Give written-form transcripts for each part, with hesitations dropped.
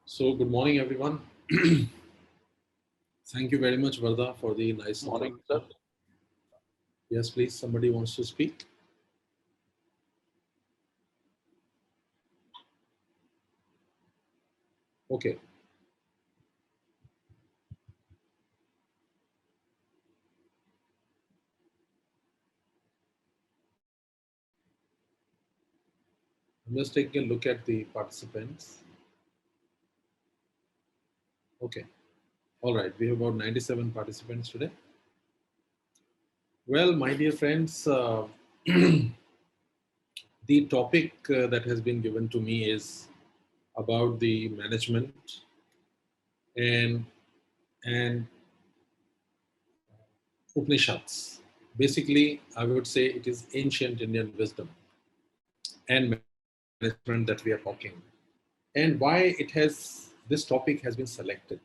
So, good morning, everyone. Thank you very much, Varda, for the nice Morning, sir. introduction. Yes, please, somebody wants to speak. Okay. I'm just taking a look at the participants. Okay. All right. We have about 97 participants today. Well, my dear friends, the topic that has been given to me is about the management and and Upanishads. Basically, I would say it is ancient Indian wisdom and management that we are talking, and why it has this topic has been selected.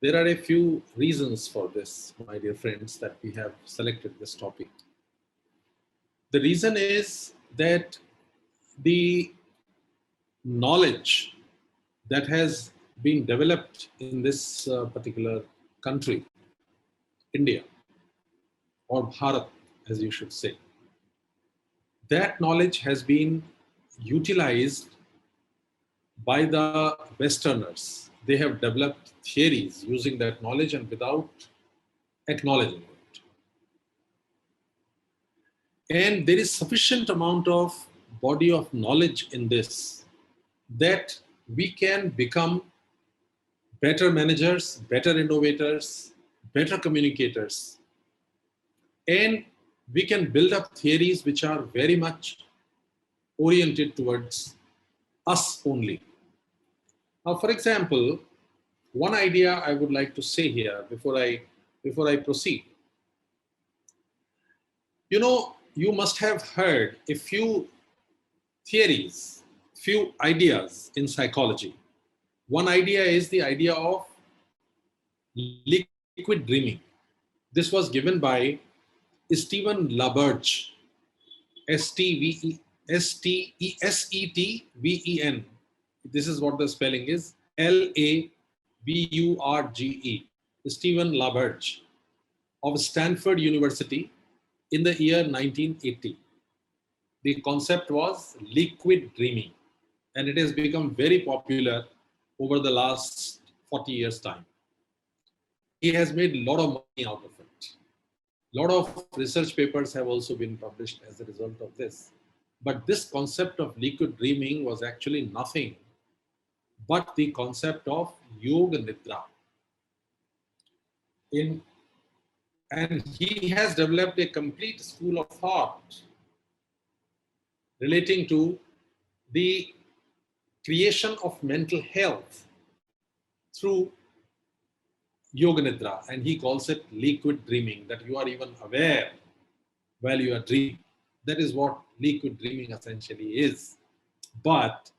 There are a few reasons for this, my dear friends, that we have selected this topic. The reason is that the knowledge that has been developed in this particular country, India, or Bharat, as you should say, that knowledge has been utilized by the Westerners. They have developed theories using that knowledge and without acknowledging it. And there is sufficient amount of body of knowledge in this that we can become better managers, better innovators, better communicators, and we can build up theories which are very much oriented towards us only. Now, for example, one idea I would like to say here before I proceed. You must have heard a few theories, few ideas in psychology. One idea is the idea of liquid dreaming. This was given by Stephen LaBerge, STEven. This is what the spelling is, LABURGE. Stephen LaBerge of Stanford University in the year 1980. The concept was liquid dreaming, and it has become very popular over the last 40 years' time. He has made a lot of money out of it. A lot of research papers have also been published as a result of this. But this concept of liquid dreaming was actually nothing but the concept of yoga nidra. In, and he has developed a complete school of thought relating to the creation of mental health through yoga nidra, and he calls it liquid dreaming, that you are even aware while you are dreaming. That is what liquid dreaming essentially is. But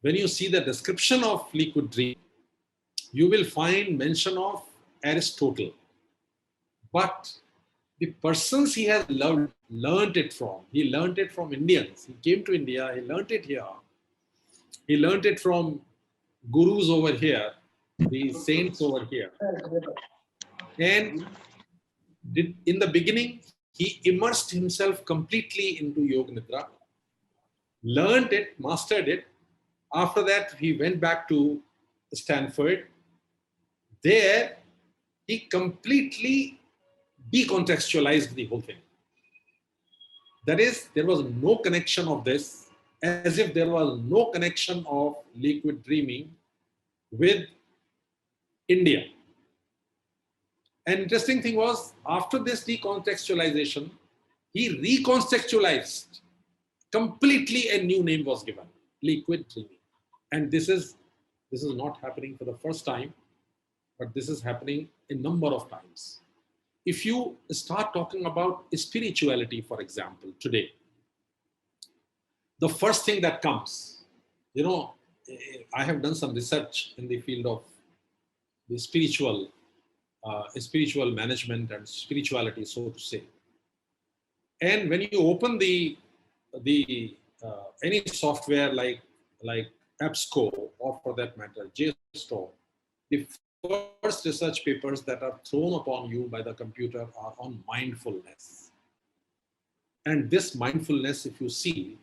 when you see the description of liquid dreaming, you will find mention of Aristotle. But the persons he has learned it from, he learned it from Indians. He came to India, he learned it here. He learned it from gurus over here, the saints over here. And in the beginning, he immersed himself completely into Yoga Nidra, learned it, mastered it. After that, he went back to Stanford. There, he completely decontextualized the whole thing. That is, there was no connection of this, as if there was no connection of liquid dreaming with India. An interesting thing was, after this decontextualization, he recontextualized. Completely a new name was given, liquid dreaming. And this is not happening for the first time, but this is happening a number of times. If you start talking about spirituality, for example, today, the first thing that comes, I have done some research in the field of the spiritual management and spirituality, so to say. And when you open the any software like EBSCO or for that matter, JSTOR, the first research papers that are thrown upon you by the computer are on mindfulness. And this mindfulness, if you see,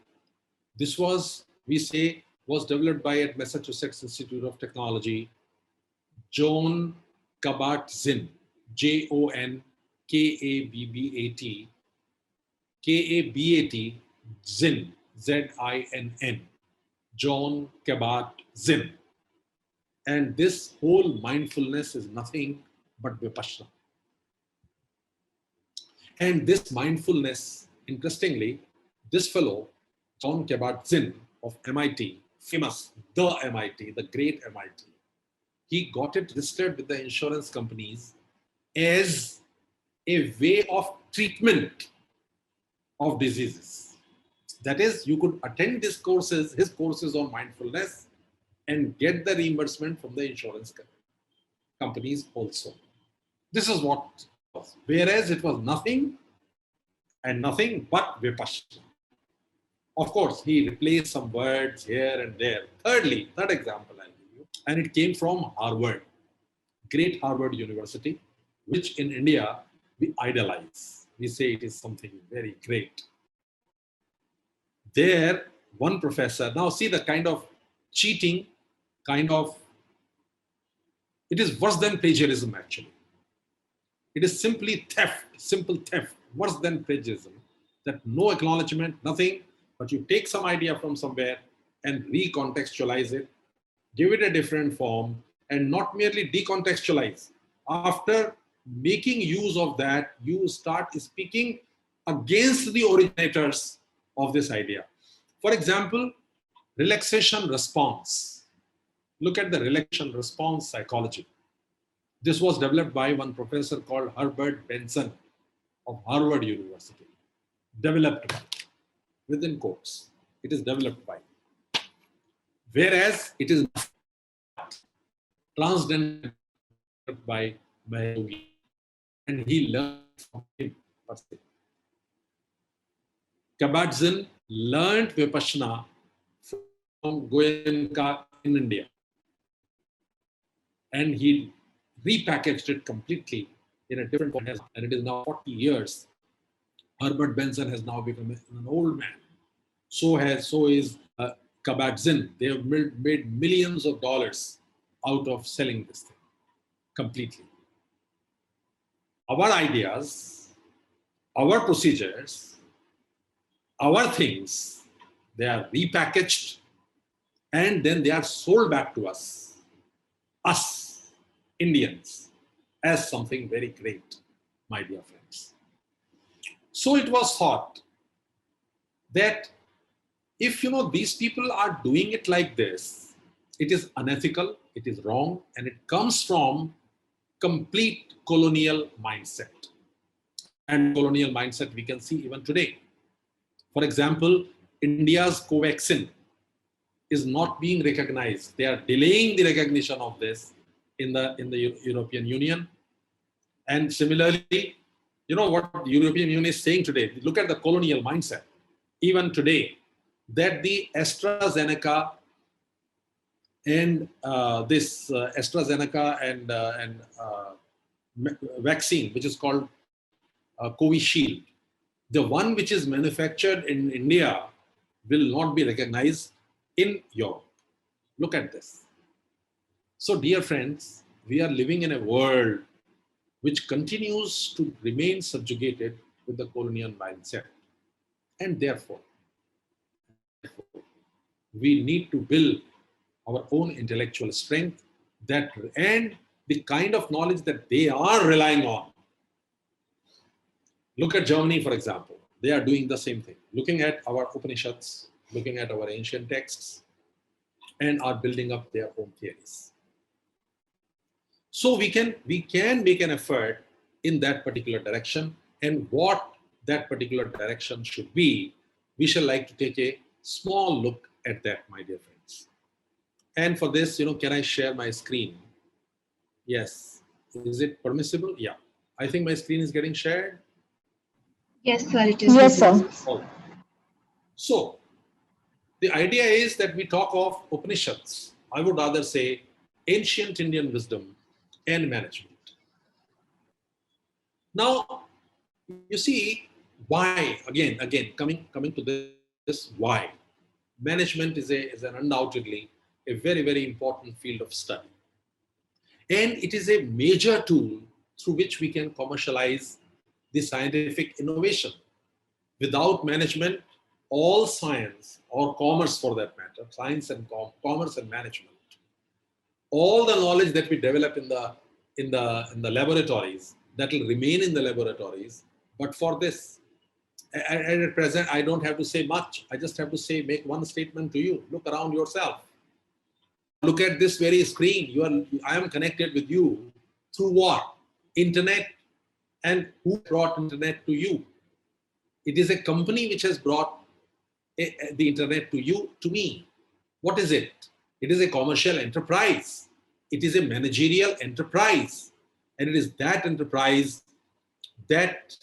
this was, we say, was developed by at Massachusetts Institute of Technology, John Kabat-Zinn, Jon Kabbat, Kabat, Zinn, Zinn, John Kabat-Zinn. And this whole mindfulness is nothing but Vipassana. And this mindfulness, interestingly, this fellow, John Kabat-Zinn of MIT, famous, the MIT, the great MIT, he got it registered with the insurance companies as a way of treatment of diseases. That is, you could attend his courses on mindfulness, and get the reimbursement from the insurance companies also. This is what it was. Whereas it was nothing and nothing but Vipassana. Of course, he replaced some words here and there. Third example I'll give you, and it came from Harvard, great Harvard University, which in India we idolize. We say it is something very great. There, one professor, now see the kind of cheating, it is worse than plagiarism actually. It is simply theft, simple theft, worse than plagiarism. That no acknowledgement, nothing, but you take some idea from somewhere and recontextualize it, give it a different form, and not merely decontextualize. After making use of that, you start speaking against the originators of this idea. For example, relaxation response. Look at the relaxation response psychology. This was developed by one professor called Herbert Benson of Harvard University. Developed by, within quotes, it is developed by. Whereas it is transcended by Yogi, and he learned from him. Kabat-Zinn learned Vipassana from Goenka in India. And he repackaged it completely in a different form. And it is now 40 years. Herbert Benson has now become an old man. So is Kabat-Zinn. They have made millions of dollars out of selling this thing completely. Our ideas, our procedures, our things, they are repackaged and then they are sold back to us Indians, as something very great, my dear friends. So it was thought that if these people are doing it like this, it is unethical, it is wrong, and it comes from complete colonial mindset. And colonial mindset we can see even today. For example, India's Covaxin is not being recognized. They are delaying the recognition of this in the European Union. And similarly, what the European Union is saying today, look at the colonial mindset, even today, that the AstraZeneca and vaccine, which is called Covishield, the one which is manufactured in India will not be recognized in Europe. Look at this. So, dear friends, we are living in a world which continues to remain subjugated with the colonial mindset. And therefore, we need to build our own intellectual strength and the kind of knowledge that they are relying on. Look at Germany, for example. They are doing the same thing. Looking at our Upanishads, looking at our ancient texts, and are building up their own theories. So we can make an effort in that particular direction, and what that particular direction should be, we shall like to take a small look at that, my dear friends. And for this, can I share my screen? Yes. Is it permissible? Yeah. I think my screen is getting shared. Yes, sir. It is. Yes, sir. So, the idea is that we talk of Upanishads, I would rather say ancient Indian wisdom and management. Now, you see why, again, coming to this why. Management is an undoubtedly a very, very important field of study. And it is a major tool through which we can commercialize the scientific innovation. Without management, all science or commerce for that matter, science and commerce and management, all the knowledge that we develop in the laboratories, that will remain in the laboratories. But for this, at present, I don't have to say much. I just have to say, make one statement to you. Look around yourself. Look at this very screen. I am connected with you through what? Internet. And who brought internet to you? It is a company which has brought the internet to you, to me. What is it? It is a commercial enterprise. It is a managerial enterprise. And it is that enterprise that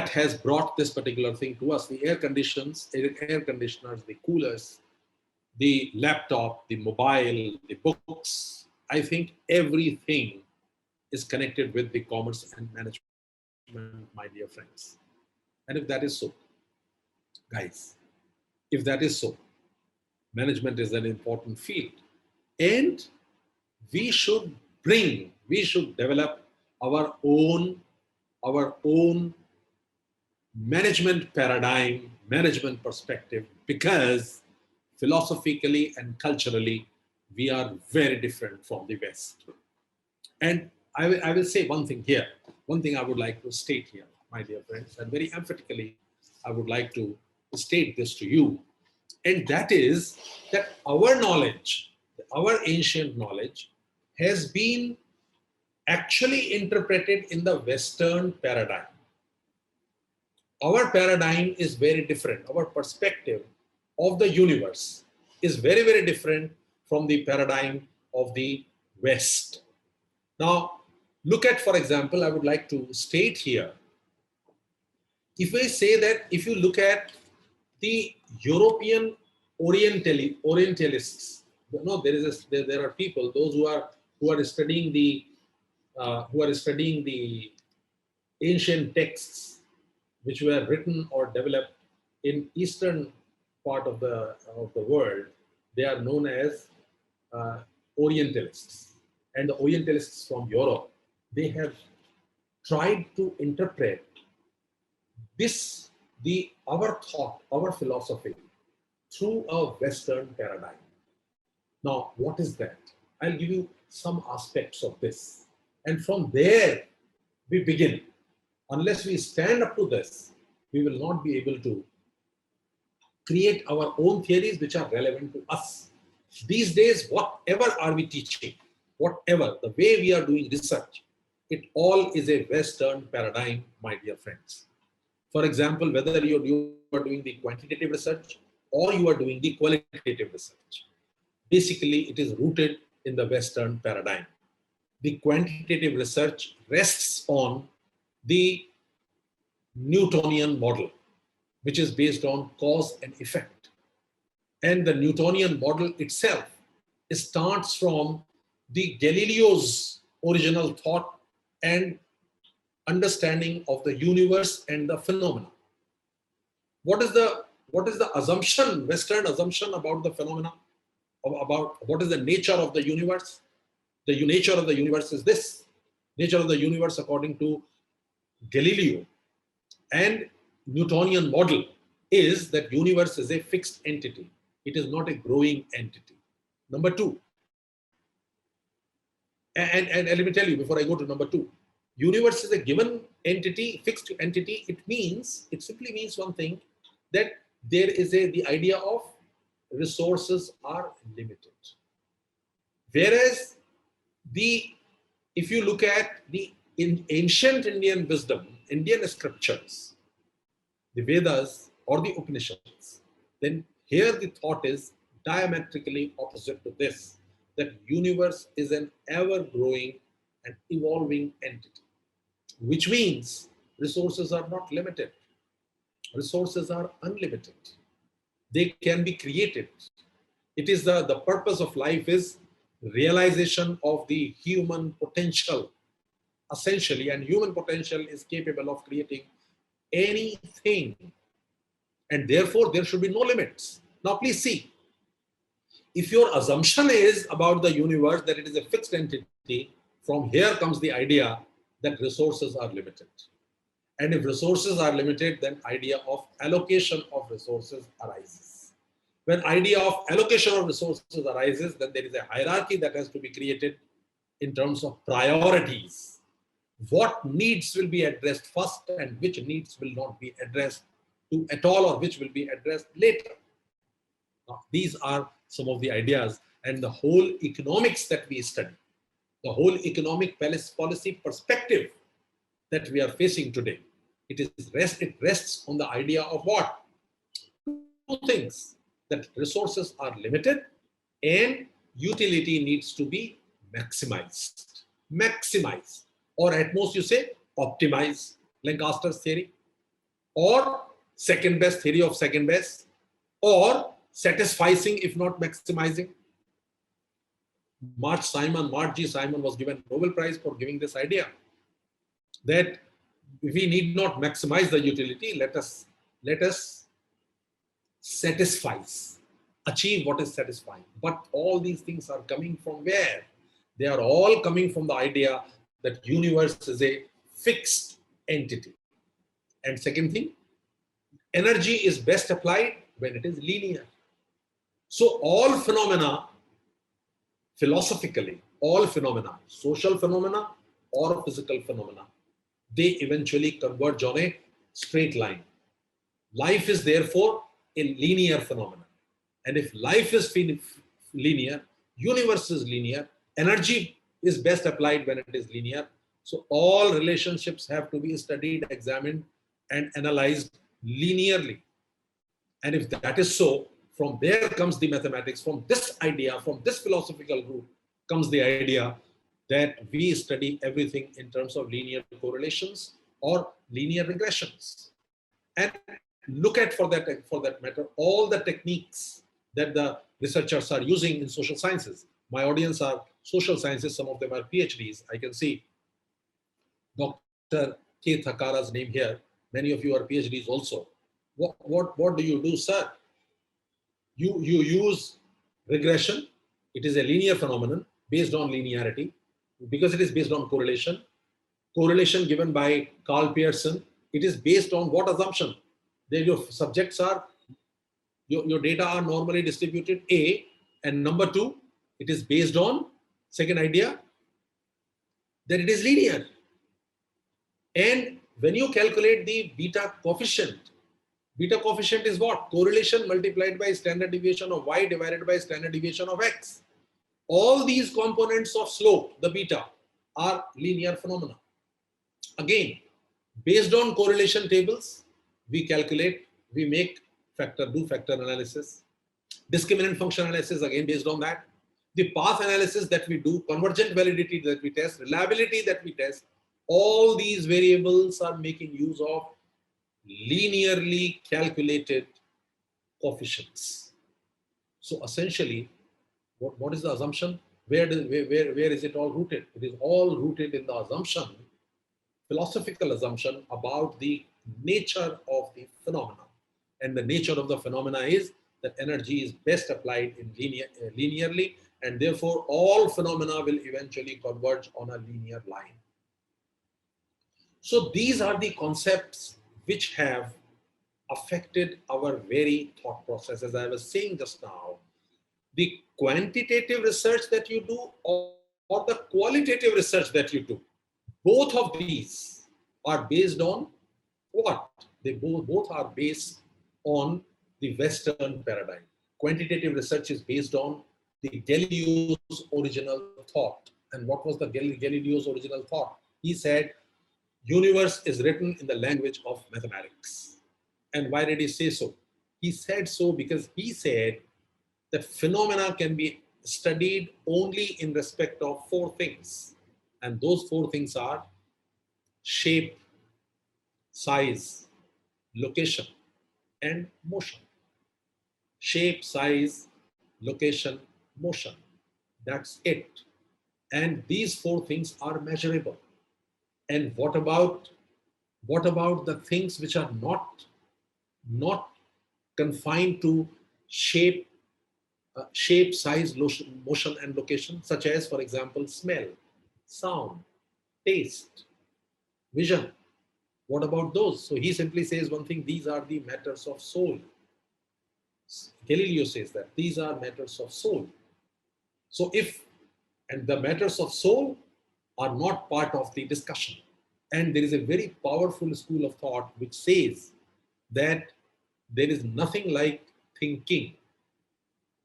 has brought this particular thing to us. The air conditioners, the coolers, the laptop, the mobile, the books. I think everything is connected with the commerce and management, my dear friends. And if that is so, guys, if that is so, management is an important field. And we should develop our own management paradigm, management perspective, because philosophically and culturally, we are very different from the West. And I will say one thing here, one thing I would like to state here, my dear friends, and very emphatically, I would like to state this to you. And that is that our knowledge, our ancient knowledge, has been actually interpreted in the Western paradigm. Our paradigm is very different. Our perspective of the universe is very, very different from the paradigm of the West. Now, look at, for example, I would like to state here, if I say that if you look at the European Orientalists, there are people, those who are studying the ancient texts which were written or developed in eastern part of the world. They are known as Orientalists. And the Orientalists from Europe, they have tried to interpret our thought, our philosophy, through a Western paradigm. Now, what is that? I'll give you some aspects of this. And from there, we begin. Unless we stand up to this, we will not be able to create our own theories which are relevant to us. These days, whatever are we teaching, whatever, the way we are doing research, it all is a Western paradigm, my dear friends. For example, whether you are doing the quantitative research or you are doing the qualitative research, basically it is rooted in the Western paradigm. The quantitative research rests on the Newtonian model, which is based on cause and effect. And the Newtonian model itself starts from the Galileo's original thought and understanding of the universe and the phenomena. What is the assumption, Western assumption about the phenomena, about what is the nature of the universe? The nature of the universe is this. Nature of the universe, according to Galileo and Newtonian model, is that universe is a fixed entity. It is not a growing entity. Number two, and let me tell you before I go to number two, universe is a given entity, fixed entity. It simply means one thing, that there is the idea of resources are limited. Whereas if you look at in ancient Indian wisdom, Indian scriptures, the Vedas or the Upanishads, then here the thought is diametrically opposite to this, that universe is an ever-growing and evolving entity, which means resources are not limited. Resources are unlimited. They can be created. It is the purpose of life is realization of the human potential, essentially, and human potential is capable of creating anything, and therefore there should be no limits. Now, please see, if your assumption is about the universe that it is a fixed entity, from here comes the idea that resources are limited. And if resources are limited, then idea of allocation of resources arises. When idea of allocation of resources arises, then there is a hierarchy that has to be created in terms of priorities. What needs will be addressed first and which needs will not be addressed to at all, or which will be addressed later. Now, these are some of the ideas, and the whole economics that we study, the whole economic policy perspective that we are facing today, it rests on the idea of what? Two things, that resources are limited and utility needs to be maximized. Maximize, or at most you say optimize, Lancaster's theory, or second best theory of second best, or satisficing if not maximizing. Mark G. Simon was given Nobel Prize for giving this idea that we need not maximize the utility, let us satisfice, achieve what is satisfying. But all these things are coming from where? They are all coming from the idea that universe is a fixed entity. And second thing, energy is best applied when it is linear. So all phenomena, philosophically, all phenomena, social phenomena or physical phenomena, they eventually converge on a straight line. Life is therefore a linear phenomenon. And if life is linear, universe is linear, energy is best applied when it is linear. So all relationships have to be studied, examined, and analyzed linearly. And if that is so, from there comes the mathematics. From this idea, from this philosophical root, comes the idea that we study everything in terms of linear correlations or linear regressions. And look at, for that matter, all the techniques that the researchers are using in social sciences. My audience are social sciences, some of them are PhDs. I can see Dr. K. Thakara's name here. Many of you are PhDs also. What do you do, sir? You use regression. It is a linear phenomenon based on linearity because it is based on correlation. Correlation given by Carl Pearson. It is based on what assumption? There your subjects are, your data are normally distributed A, and number two, it is based on, second idea, that it is linear. And when you calculate the beta coefficient is what? Correlation multiplied by standard deviation of y divided by standard deviation of x. All these components of slope, the beta, are linear phenomena. Again, based on correlation tables, we calculate, we make do factor analysis. Discriminant function analysis, again based on that. The path analysis that we do, convergent validity that we test, reliability that we test, all these variables are making use of linearly calculated coefficients. So essentially, what is the assumption? Where is it all rooted? It is all rooted in the assumption, philosophical assumption about the nature of the phenomena. And the nature of the phenomena is that energy is best applied in linearly, and therefore all phenomena will eventually converge on a linear line. So these are the concepts which have affected our very thought process. As I was saying just now, the quantitative research that you do or the qualitative research that you do, both of these are based on what? They both are based on the Western paradigm. Quantitative research is based on the Galileo's original thought. And what was the Galileo's original thought? He said, universe is written in the language of mathematics. And why did he say so? He said so because he said that phenomena can be studied only in respect of four things. And those four things are shape, size, location, and motion. Shape, size, location, motion. That's it. And these four things are measurable. And what about the things which are not confined to shape, size, motion, and location, such as, for example, smell, sound, taste, vision? What about those? So he simply says one thing: these are the matters of soul. Galileo says that these are matters of soul. So if, and the matters of soul are not part of the discussion. And there is a very powerful school of thought which says that there is nothing like thinking.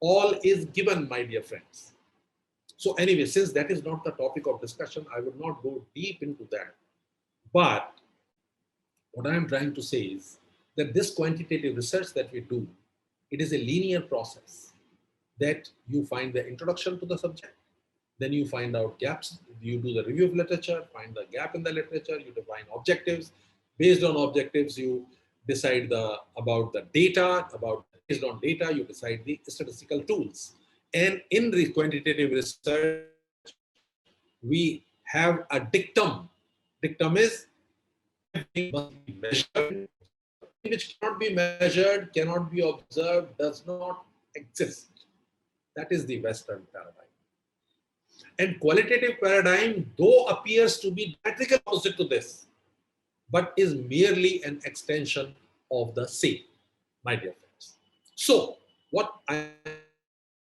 All is given, my dear friends. So anyway, since that is not the topic of discussion, I would not go deep into that. But what I am trying to say is that this quantitative research that we do, it is a linear process, that you find the introduction to the subject, then you find out gaps, you do the review of literature, find the gap in the literature, you define objectives. Based on objectives, you decide about the data, based on data, you decide the statistical tools. And in the quantitative research, we have a dictum. Dictum is everything must be measured. Which cannot be measured, cannot be observed, does not exist. That is the Western paradigm. And qualitative paradigm, though appears to be diametrically opposite to this, but is merely an extension of the same, my dear friends. So, what I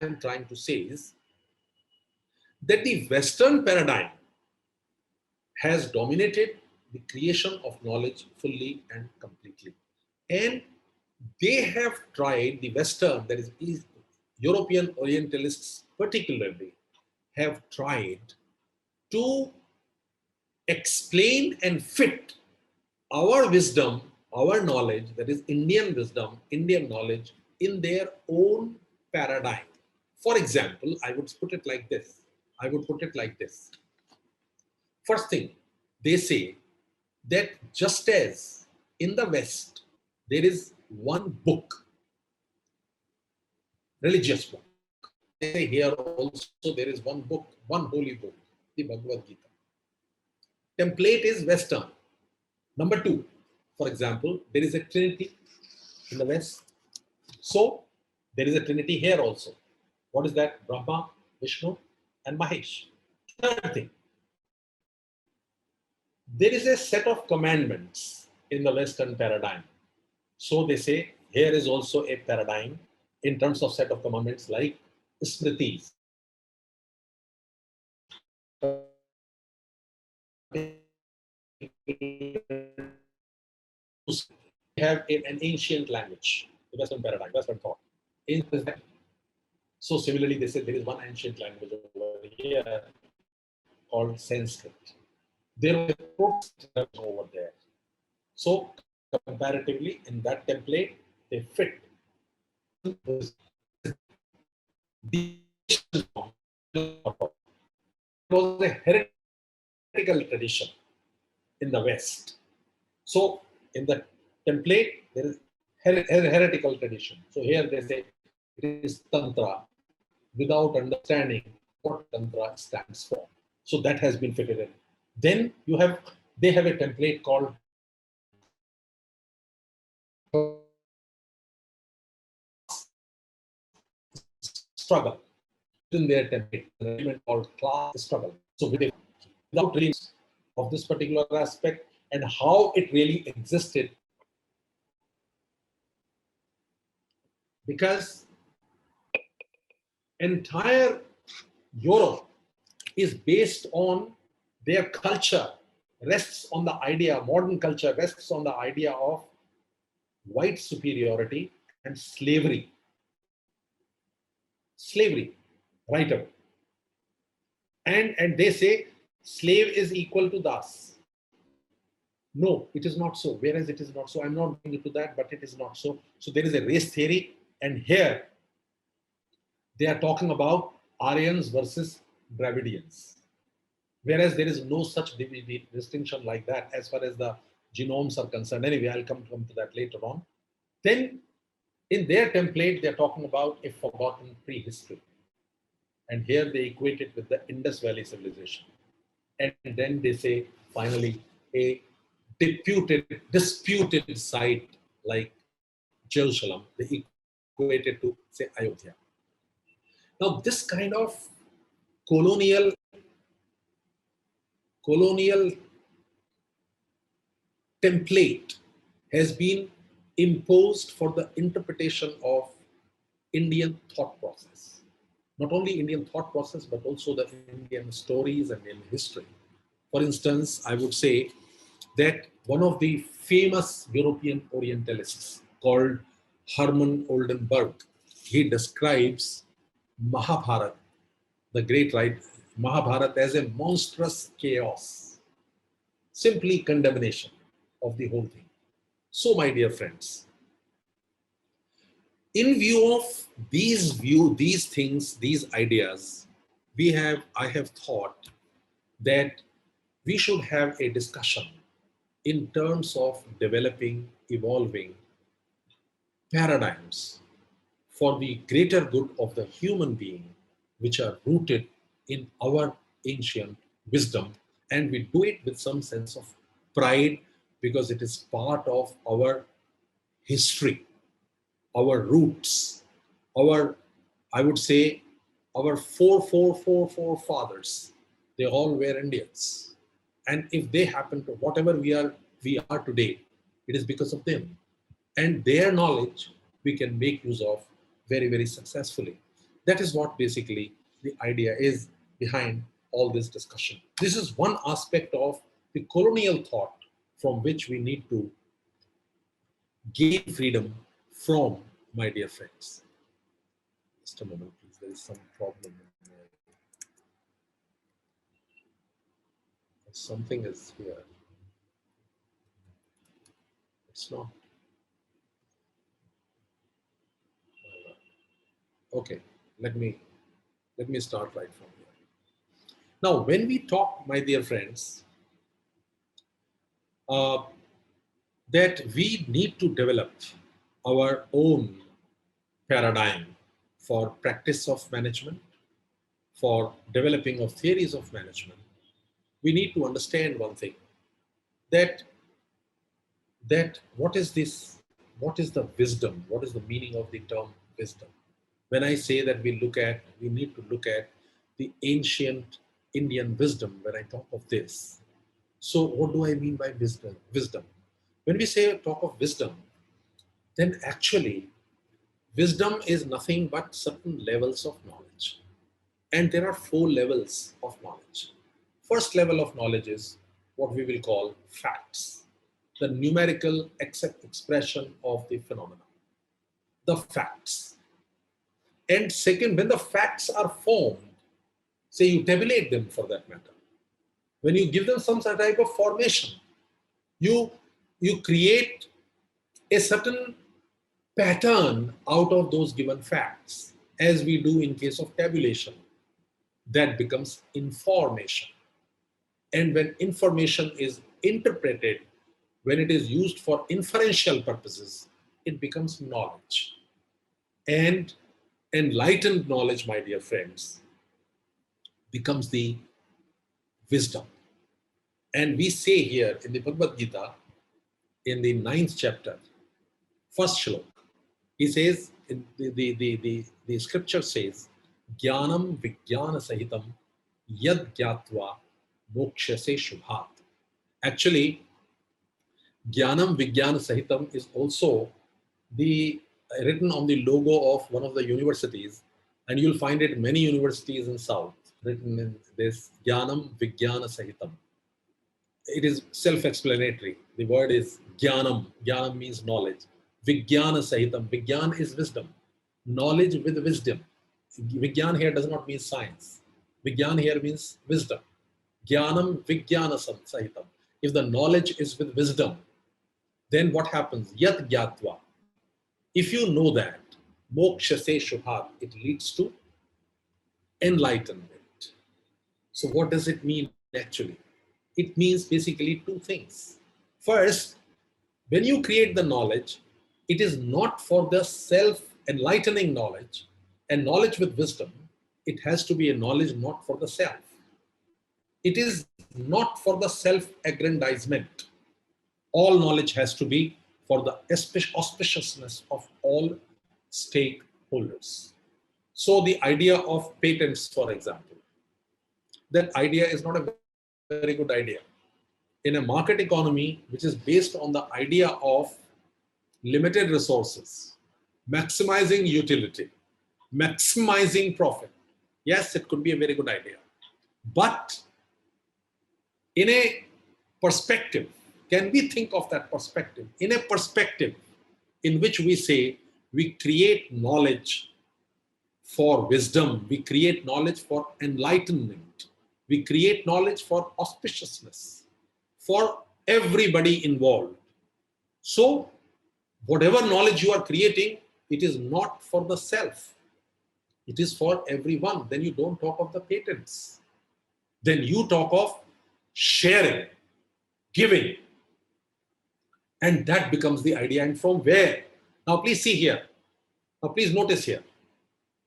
am trying to say is that the Western paradigm has dominated the creation of knowledge fully and completely. And they have tried, the Western, that is European Orientalists particularly, have tried to explain and fit our wisdom, our knowledge, that is Indian wisdom, Indian knowledge, in their own paradigm. For example, I would put it like this. First thing, they say that just as in the West, there is one book, religious book. They say here also there is one book, one holy book, the Bhagavad Gita. Template is Western. Number two, for example, there is a Trinity in the West. So there is a Trinity here also. What is that? Brahma, Vishnu, and Mahesh. Third thing, there is a set of commandments in the Western paradigm. So they say here is also a paradigm in terms of set of commandments like Smritis. Have an ancient language, the Western paradigm, Western thought. So similarly, they say there is one ancient language over here called Sanskrit. There are Protestants over there. So comparatively, in that template, they fit. It was a heretical tradition in the West. So in the template, there is heretical tradition. So here they say it is Tantra without understanding what Tantra stands for. So that has been fitted in. Then they have a template called struggle. In their template, an element called class struggle. So without really of this particular aspect and how it really existed, because entire Europe is based on their culture, rests on the idea, modern culture rests on the idea of white superiority and slavery. Slavery, right away. And they say slave is equal to das. No, it is not so. Whereas it is not so. I'm not going into that, but it is not so. So there is a race theory, and here they are talking about Aryans versus Dravidians. Whereas there is no such distinction like that as far as the genomes are concerned. Anyway, I'll come to that later on. Then In their template, they're talking about a forgotten prehistory. And here they equate it with the Indus Valley civilization. And then they say, finally, a disputed site like Jerusalem, they equate it to, say, Ayodhya. Now, this kind of colonial colonial template has been imposed for the interpretation of Indian thought process. Not only Indian thought process, but also the Indian stories and Indian history. For instance, I would say that one of the famous European Orientalists called Hermann Oldenburg, he describes Mahabharata, the great right Mahabharata, as a monstrous chaos, simply condemnation of the whole thing. So, my dear friends, in view of these things, these ideas, I have thought that we should have a discussion in terms of developing, evolving paradigms for the greater good of the human being, which are rooted in our ancient wisdom. And we do it with some sense of pride because it is part of our history, our roots, our, I would say, our four fathers. They all were Indians. And if they happen to, whatever we are today, it is because of them. And their knowledge we can make use of very, very successfully. That is what basically the idea is behind all this discussion. This is one aspect of the colonial thought from which we need to gain freedom from, my dear friends. Just a moment, please. There is some problem. Something is here. It's not. Okay, let me start right from here. Now, when we talk, my dear friends, that we need to develop our own paradigm for practice of management, for developing of theories of management, we need to understand one thing, that what is this, what is the wisdom, what is the meaning of the term wisdom? When I say that we need to look at the ancient Indian wisdom when I talk of this. So what do I mean by wisdom? When we say talk of wisdom, then actually wisdom is nothing but certain levels of knowledge. And there are 4 levels of knowledge. First level of knowledge is what we will call facts, the numerical expression of the phenomena, the facts. And second, when the facts are formed, say you tabulate them for that matter, when you give them some type of formation, you create a certain pattern out of those given facts, as we do in case of tabulation. That becomes information. And when information is interpreted, when it is used for inferential purposes, it becomes knowledge. And enlightened knowledge, my dear friends, becomes the wisdom. And we say here in the Bhagavad Gita, in the 9th chapter, first shlok, he says, the scripture says, Jnanam Vijnana Sahitam Yad Gyatva Mokshase Shubhat. Actually, Jnanam Vijnana Sahitam is also written on the logo of one of the universities, and you'll find it in many universities in South, written in this Jnanam Vijnana Sahitam. It is self-explanatory. The word is Jnanam. Jnanam means knowledge. Vijnana Sahitam. Vijnana is wisdom. Knowledge with wisdom. Vijnana here does not mean science. Vijnana here means wisdom. Jnanam Vijnana Sahitam. If the knowledge is with wisdom, then what happens? Yat Gyatva. If you know that, Moksha Se Shubhat, it leads to enlightenment. So what does it mean actually? It means basically 2 things. First, when you create the knowledge, It is not for the self-enlightening knowledge and knowledge with wisdom. It has to be a knowledge not for the self. It is not for the self-aggrandizement. All knowledge has to be for the auspiciousness of all stakeholders. So the idea of patents, for example, that idea is not a very good idea. In a market economy, which is based on the idea of limited resources, maximizing utility, maximizing profit, yes, it could be a very good idea. But in a perspective, can we think of that perspective? In a perspective in which we say we create knowledge for wisdom, we create knowledge for enlightenment, we create knowledge for auspiciousness, for everybody involved. So, whatever knowledge you are creating, it is not for the self, it is for everyone. Then you don't talk of the patents. Then you talk of sharing, giving. And that becomes the idea. And from where? Now, please see here. Now, please notice here.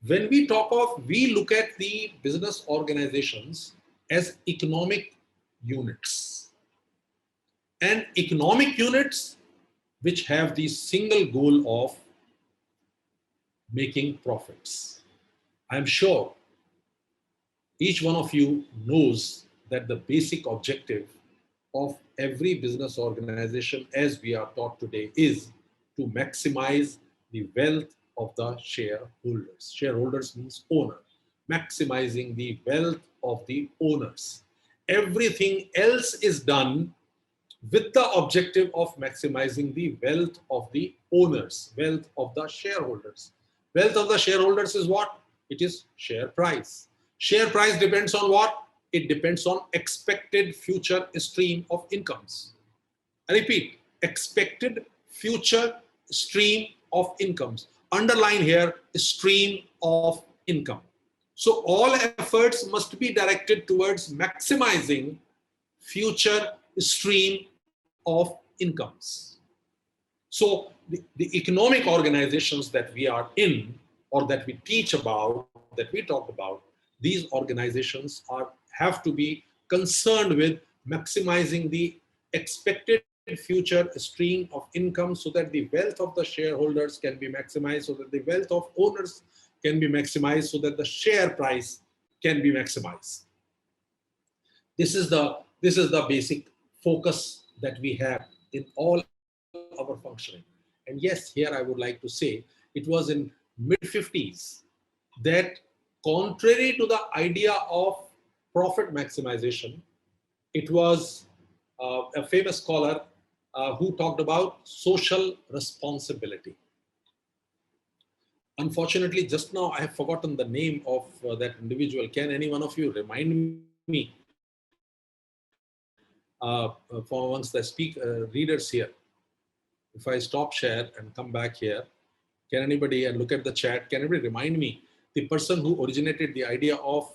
When we talk of, we look at the business organizations as economic units. And economic units which have the single goal of making profits. I'm sure each one of you knows that the basic objective of every business organization, as we are taught today, is to maximize the wealth of the shareholders. Shareholders means owner. Maximizing the wealth of the owners. Everything else is done with the objective of maximizing the wealth of the owners, wealth of the shareholders. Wealth of the shareholders is what? It is share price. Share price depends on what? It depends on expected future stream of incomes. I repeat, expected future stream of incomes. Underline here, stream of income. So all efforts must be directed towards maximizing future stream of incomes. So the economic organizations that we are in, or that we teach about, that we talk about, these organizations have to be concerned with maximizing the expected future stream of income so that the wealth of the shareholders can be maximized, so that the wealth of owners can be maximized, so that the share price can be maximized. This is the basic focus that we have in all our functioning. And yes, here I would like to say, it was in mid-50s that, contrary to the idea of profit maximization, it was a famous scholar who talked about social responsibility. Unfortunately, just now I have forgotten the name of that individual. Can any one of you remind me from amongst the readers here? If I stop share and come back here, can anybody, and look at the chat, can anybody remind me the person who originated the idea of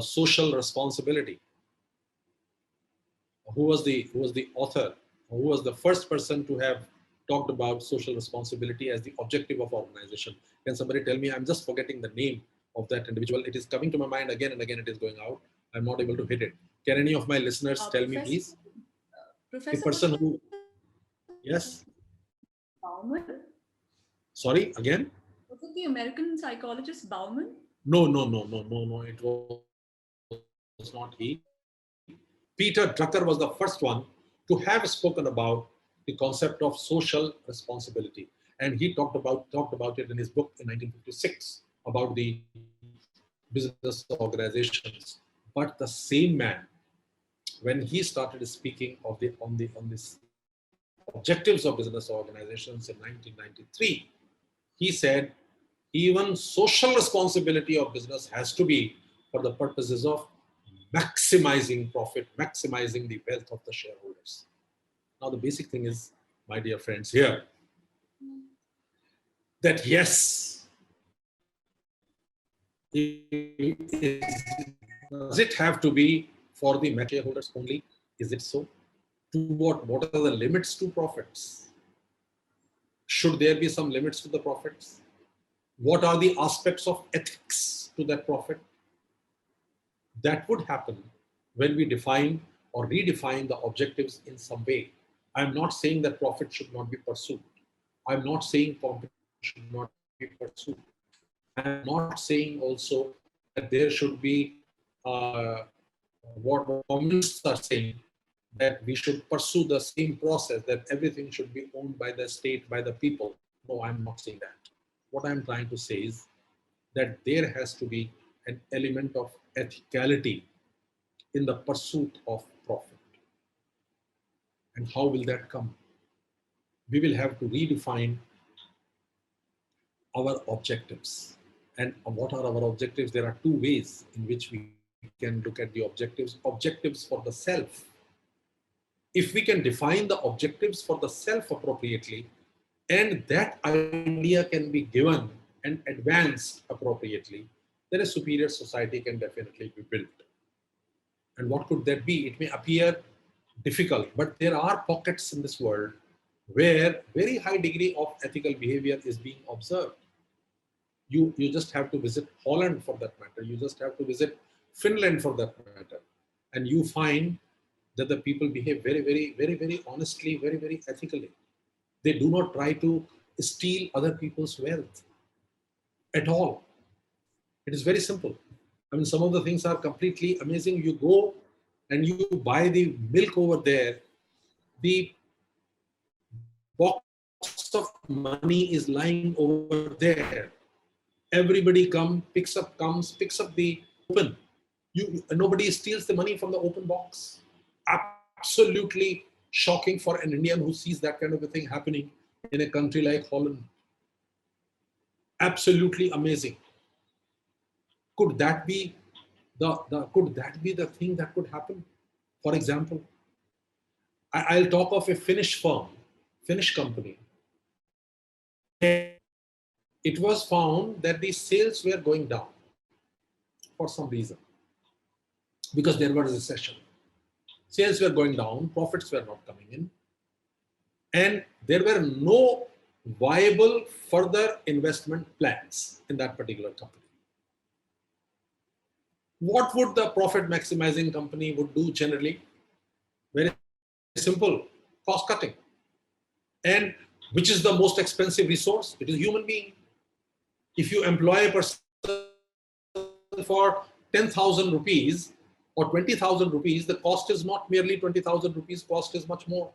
social responsibility? Who was the author? Who was the first person to have talked about social responsibility as the objective of organization? Can somebody tell me? I'm just forgetting the name of that individual. It is coming to my mind again and again. It is going out. I'm not able to hit it. Can any of my listeners tell me, please? The person who... Yes? Bauman? Sorry, again? Was it the American psychologist Bauman? No. It was not he. Peter Drucker was the first one to have spoken about the concept of social responsibility. And he talked about it in his book in 1956 about the business organizations. But the same man, when he started speaking of on this objectives of business organizations in 1993, he said even social responsibility of business has to be for the purposes of maximizing profit, maximizing the wealth of the shareholders. Now the basic thing is, my dear friends, here, that yes, does it have to be for the shareholders only? Is it so? To what are the limits to profits? Should there be some limits to the profits? What are the aspects of ethics to that profit? That would happen when we define or redefine the objectives in some way. I'm not saying that profit should not be pursued. I'm not saying profit should not be pursued. I'm not saying also that there should be what communists are saying, that we should pursue the same process, that everything should be owned by the state, by the people. No, I'm not saying that. What I'm trying to say is that there has to be an element of ethicality in the pursuit of profit. And how will that come? We will have to redefine our objectives. And what are our objectives? There are two ways in which we can look at the objectives. Objectives for the self. If we can define the objectives for the self appropriately, and that idea can be given and advanced appropriately, then a superior society can definitely be built. And what could that be? It may appear difficult, but there are pockets in this world where very high degree of ethical behavior is being observed. You just have to visit Holland for that matter. You just have to visit Finland for that matter. And you find that the people behave very, very, very, very honestly, very, very ethically. They do not try to steal other people's wealth at all. It is very simple. I mean, some of the things are completely amazing. You go and you buy the milk over there. The box of money is lying over there. Everybody picks up the open. Nobody steals the money from the open box. Absolutely shocking for an Indian who sees that kind of a thing happening in a country like Holland. Absolutely amazing. Could that be the thing that could happen? For example, I'll talk of a Finnish firm, Finnish company. It was found that the sales were going down for some reason because there was a recession. Sales were going down, profits were not coming in, and there were no viable further investment plans in that particular company. What would the profit maximizing company would do generally? Very simple, cost cutting. And which is the most expensive resource? It is human being. If you employ a person for 10,000 rupees or 20,000 rupees, the cost is not merely 20,000 rupees, cost is much more,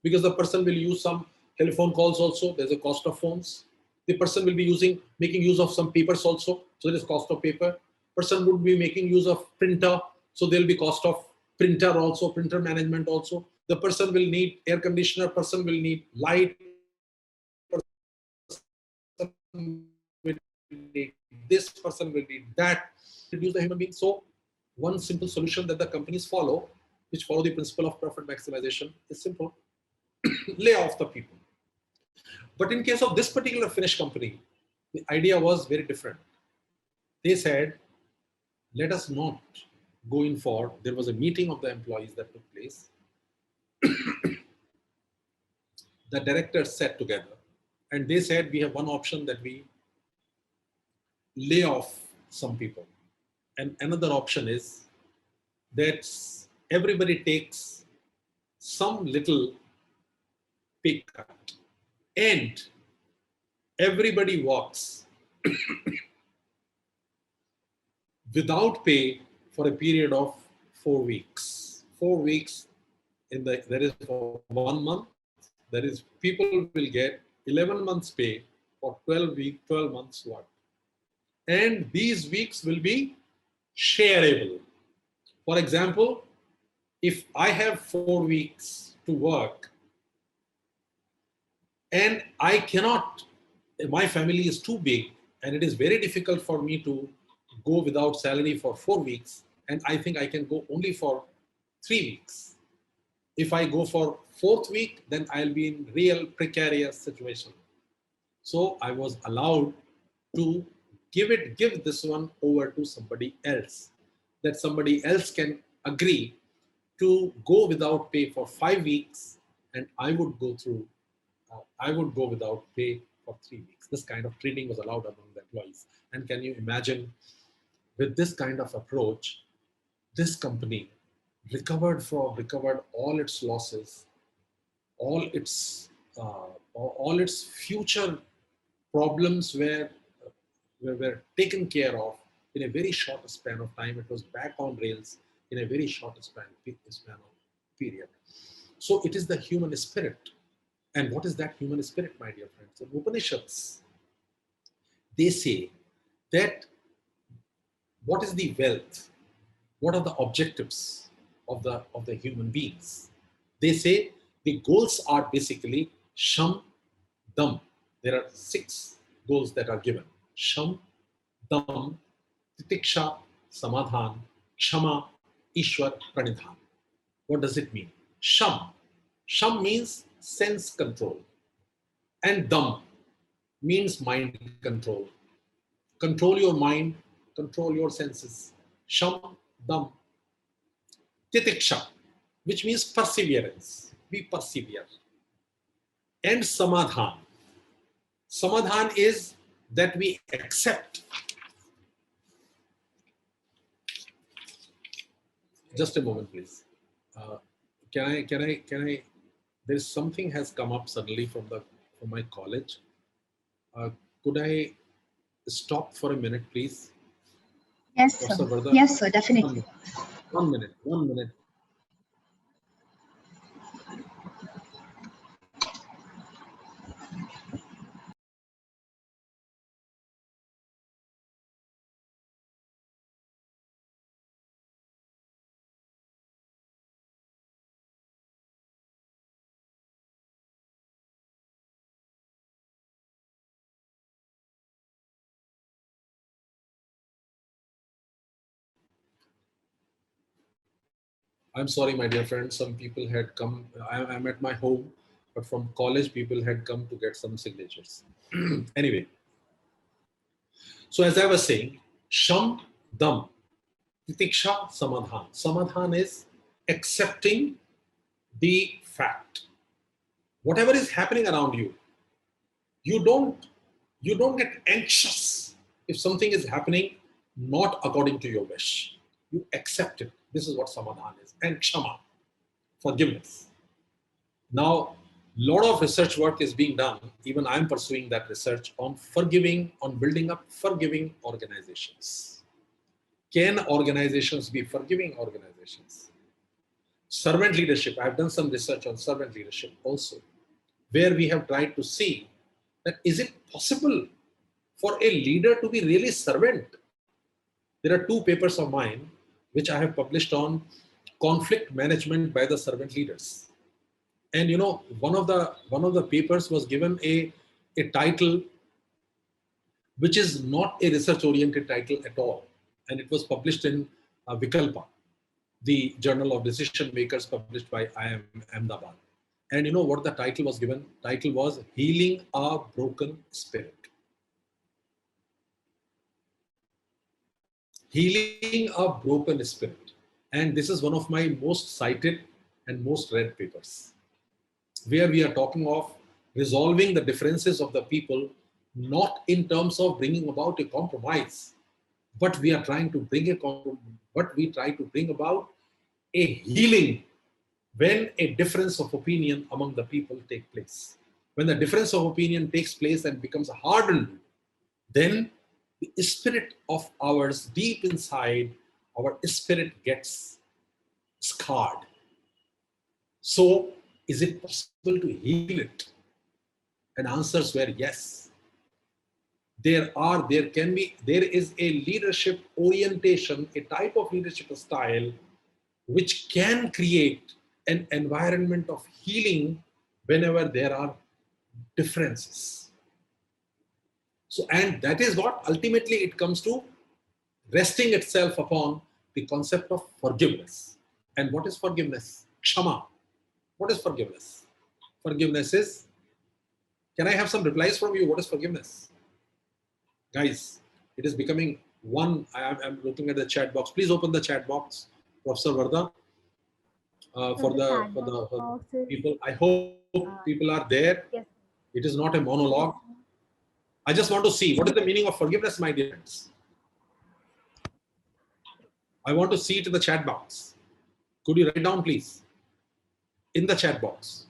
because the person will use some telephone calls also. There's a cost of phones. The person will be making use of some papers also. So there is cost of paper. Person would be making use of printer. So there will be cost of printer also, printer management also. The person will need air conditioner. Person will need light. Person will need this. Person will need that. Reduce the human being. So one simple solution that the companies follow, which follow the principle of profit maximization, is simple. Lay off the people. But in case of this particular Finnish company, the idea was very different. They said, let us not go in for, there was a meeting of the employees that took place. The directors sat together and they said, we have one option, that we lay off some people. And another option is that everybody takes some little pay cut and everybody works without pay for a period of 4 weeks. 4 weeks that is for 1 month. That is, people will get 11 months pay for 12 months work. And these weeks will be shareable. For example, if I have 4 weeks to work and I cannot, my family is too big and it is very difficult for me to go without salary for 4 weeks, and I think I can go only for 3 weeks. If I go for 4th week, then I'll be in real precarious situation. So I was allowed to give this one over to somebody else, that somebody else can agree to go without pay for 5 weeks, and I would go through I would go without pay for 3 weeks. This kind of training was allowed among the employees. And can you imagine, with this kind of approach, this company recovered all its losses, all its future problems were taken care of in a very short span of time. It was back on rails in a very short span of period. So it is the human spirit. And what is that human spirit, my dear friends? In Upanishads, they say that what is the wealth? What are the objectives of the human beings? They say the goals are basically sham, dam. There are 6 goals that are given: sham, dam, titiksha, samadhan, kshama, ishwar, pranidhan. What does it mean? Sham. Sham means sense control, and dam means mind control. Control your mind, control your senses. Sham, dam, titiksha, which means perseverance. We persevere. And samadhan. Samadhan is that we accept. Just a moment, please. Uh, can I? There's something has come up suddenly from my college. Could I stop for a minute, please? Yes, Professor sir. Vardha? Yes, sir. Definitely. 1 minute. 1 minute. I'm sorry, my dear friends. Some people had come. I'm at my home, but from college, people had come to get some signatures. Anyway, so as I was saying, sham, dam, titiksha, samadhan. Samadhan is accepting the fact. Whatever is happening around you, you don't you don't get anxious if something is happening not according to your wish. You accept it. This is what samadhan is. And kshama, forgiveness. Now, a lot of research work is being done. Even I'm pursuing that research on forgiving, on building up forgiving organizations. Can organizations be forgiving organizations? Servant leadership. I've done some research on servant leadership also, where we have tried to see that is it possible for a leader to be really servant? There are 2 papers of mine which I have published on conflict management by the servant leaders. And one of the papers was given a title which is not a research oriented title at all, and it was published in Vikalpa, the Journal of Decision Makers, published by IIM Ahmedabad. And you know what the title was given? Title was Healing a Broken Spirit. Healing a Broken Spirit. And this is one of my most cited and most read papers, where we are talking of resolving the differences of the people, not in terms of bringing about a compromise, but we are trying to bring we try to bring about a healing when a difference of opinion among the people take place. When the difference of opinion takes place and becomes hardened, then the spirit of ours deep inside, our spirit gets scarred. So, is it possible to heal it? And answers were yes. There is a leadership orientation, a type of leadership style which can create an environment of healing whenever there are differences. So, and that is what ultimately it comes to, resting itself upon the concept of forgiveness. And what is forgiveness? Kshama. What is forgiveness? Forgiveness is, can I have some replies from you? What is forgiveness? Guys, it is becoming one. I'm looking at the chat box. Please open the chat box, Professor Vardha, So for the the chat box is people. I hope people are there. yes, It is not a monologue. I just want to see what is the meaning of forgiveness, my dear friends. I want to see it in the chat box. Could you write down, please, in the chat box?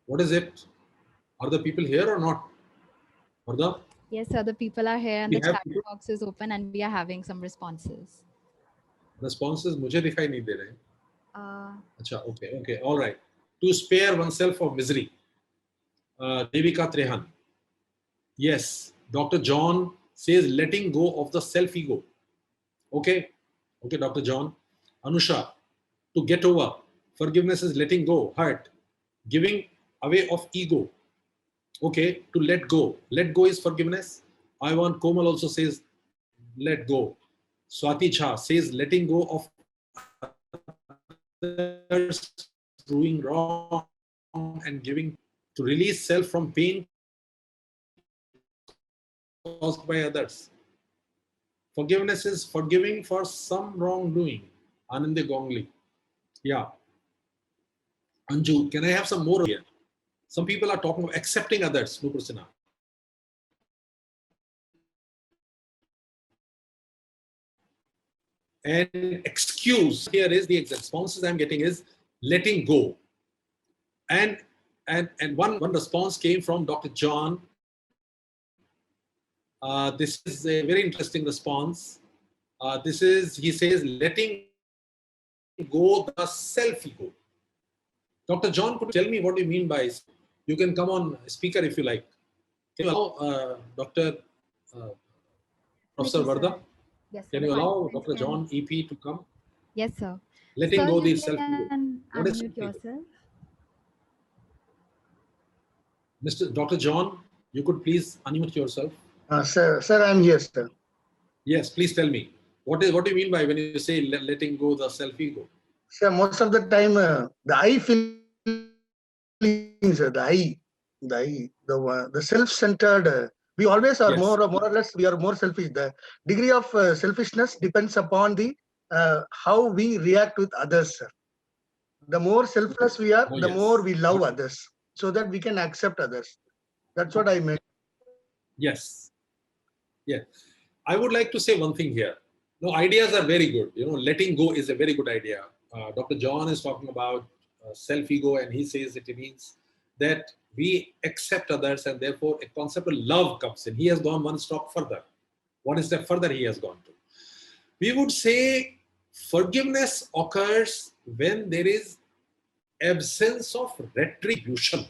What is it? Are the people here or not? Varda? Yes, sir. The people are here and We the have chat people? box is open and we are having some responses. Responses मुझे दिखाई नहीं दे रहे. Uh, अच्छा, okay, all right. To spare oneself of misery. Devika Trehan. Yes, Dr. John says letting go of the self-ego. Okay, Dr. John. Anusha, to get over. Forgiveness is letting go, hurt, giving away of ego. Okay, to let go. Let go is forgiveness. Ivan Komal also says let go. Swati Jha says letting go of others doing wrong and giving to release self from pain caused by others. Forgiveness is forgiving for some wrongdoing. Anande Gongli. Yeah. Anju, can I have some more here? Some people are talking of accepting others. Nupur Sinha. And excuse here is the responses I'm getting is letting go. And one response came from Dr. John. This is a very interesting response. He says, letting go the self-ego. Dr. John, could you tell me what you mean by, you can come on speaker if you like. Can you allow Dr. Professor Varda? yes, sir. Can you allow Dr. John EP to come? Yes, sir. Letting Sir, go the you self-ego. can What is unmute self-ego? yourself. Mr. Dr. John, you could please unmute yourself. Sir, I'm here, sir. Yes, please tell me. What do you mean by when you say letting go the self-ego? Sir, most of the time, the I feelings, the self-centered, we always are Yes. more or less, we are more selfish. The degree of selfishness depends upon the how we react with others, sir. The more selfless we are, Oh, the yes. more we love others, so that we can accept others. That's what I meant. Yes. Yeah. I would like to say one thing here. No, ideas are very good. Letting go is a very good idea. Dr. John is talking about self-ego, and he says it means that we accept others, and therefore a concept of love comes in. He has gone one step further. One step further he has gone to. We would say forgiveness occurs when there is absence of retribution.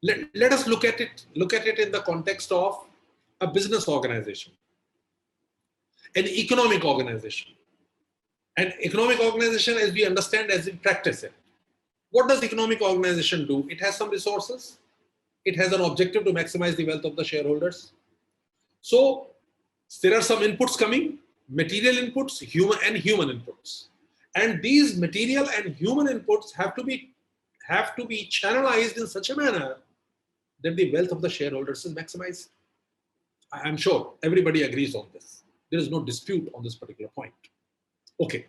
Let us look at it in the context of a business organization, an economic organization. An economic organization, as we understand, as we practice it. What does economic organization do? It has some resources. It has an objective to maximize the wealth of the shareholders. So there are some inputs coming, material inputs, human inputs. And these material and human inputs have to be channelized in such a manner that the wealth of the shareholders is maximized. I'm sure everybody agrees on this. There is no dispute on this particular point. Okay.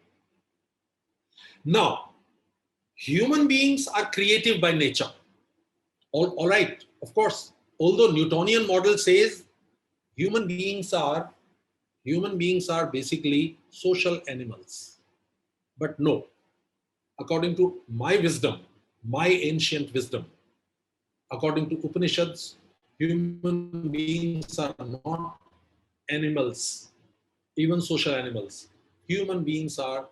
Now, human beings are creative by nature. All right, of course. Although Newtonian model says human beings are basically social animals. But no, according to my wisdom, my ancient wisdom, according to Upanishads, human beings are not animals, even social animals. Human beings are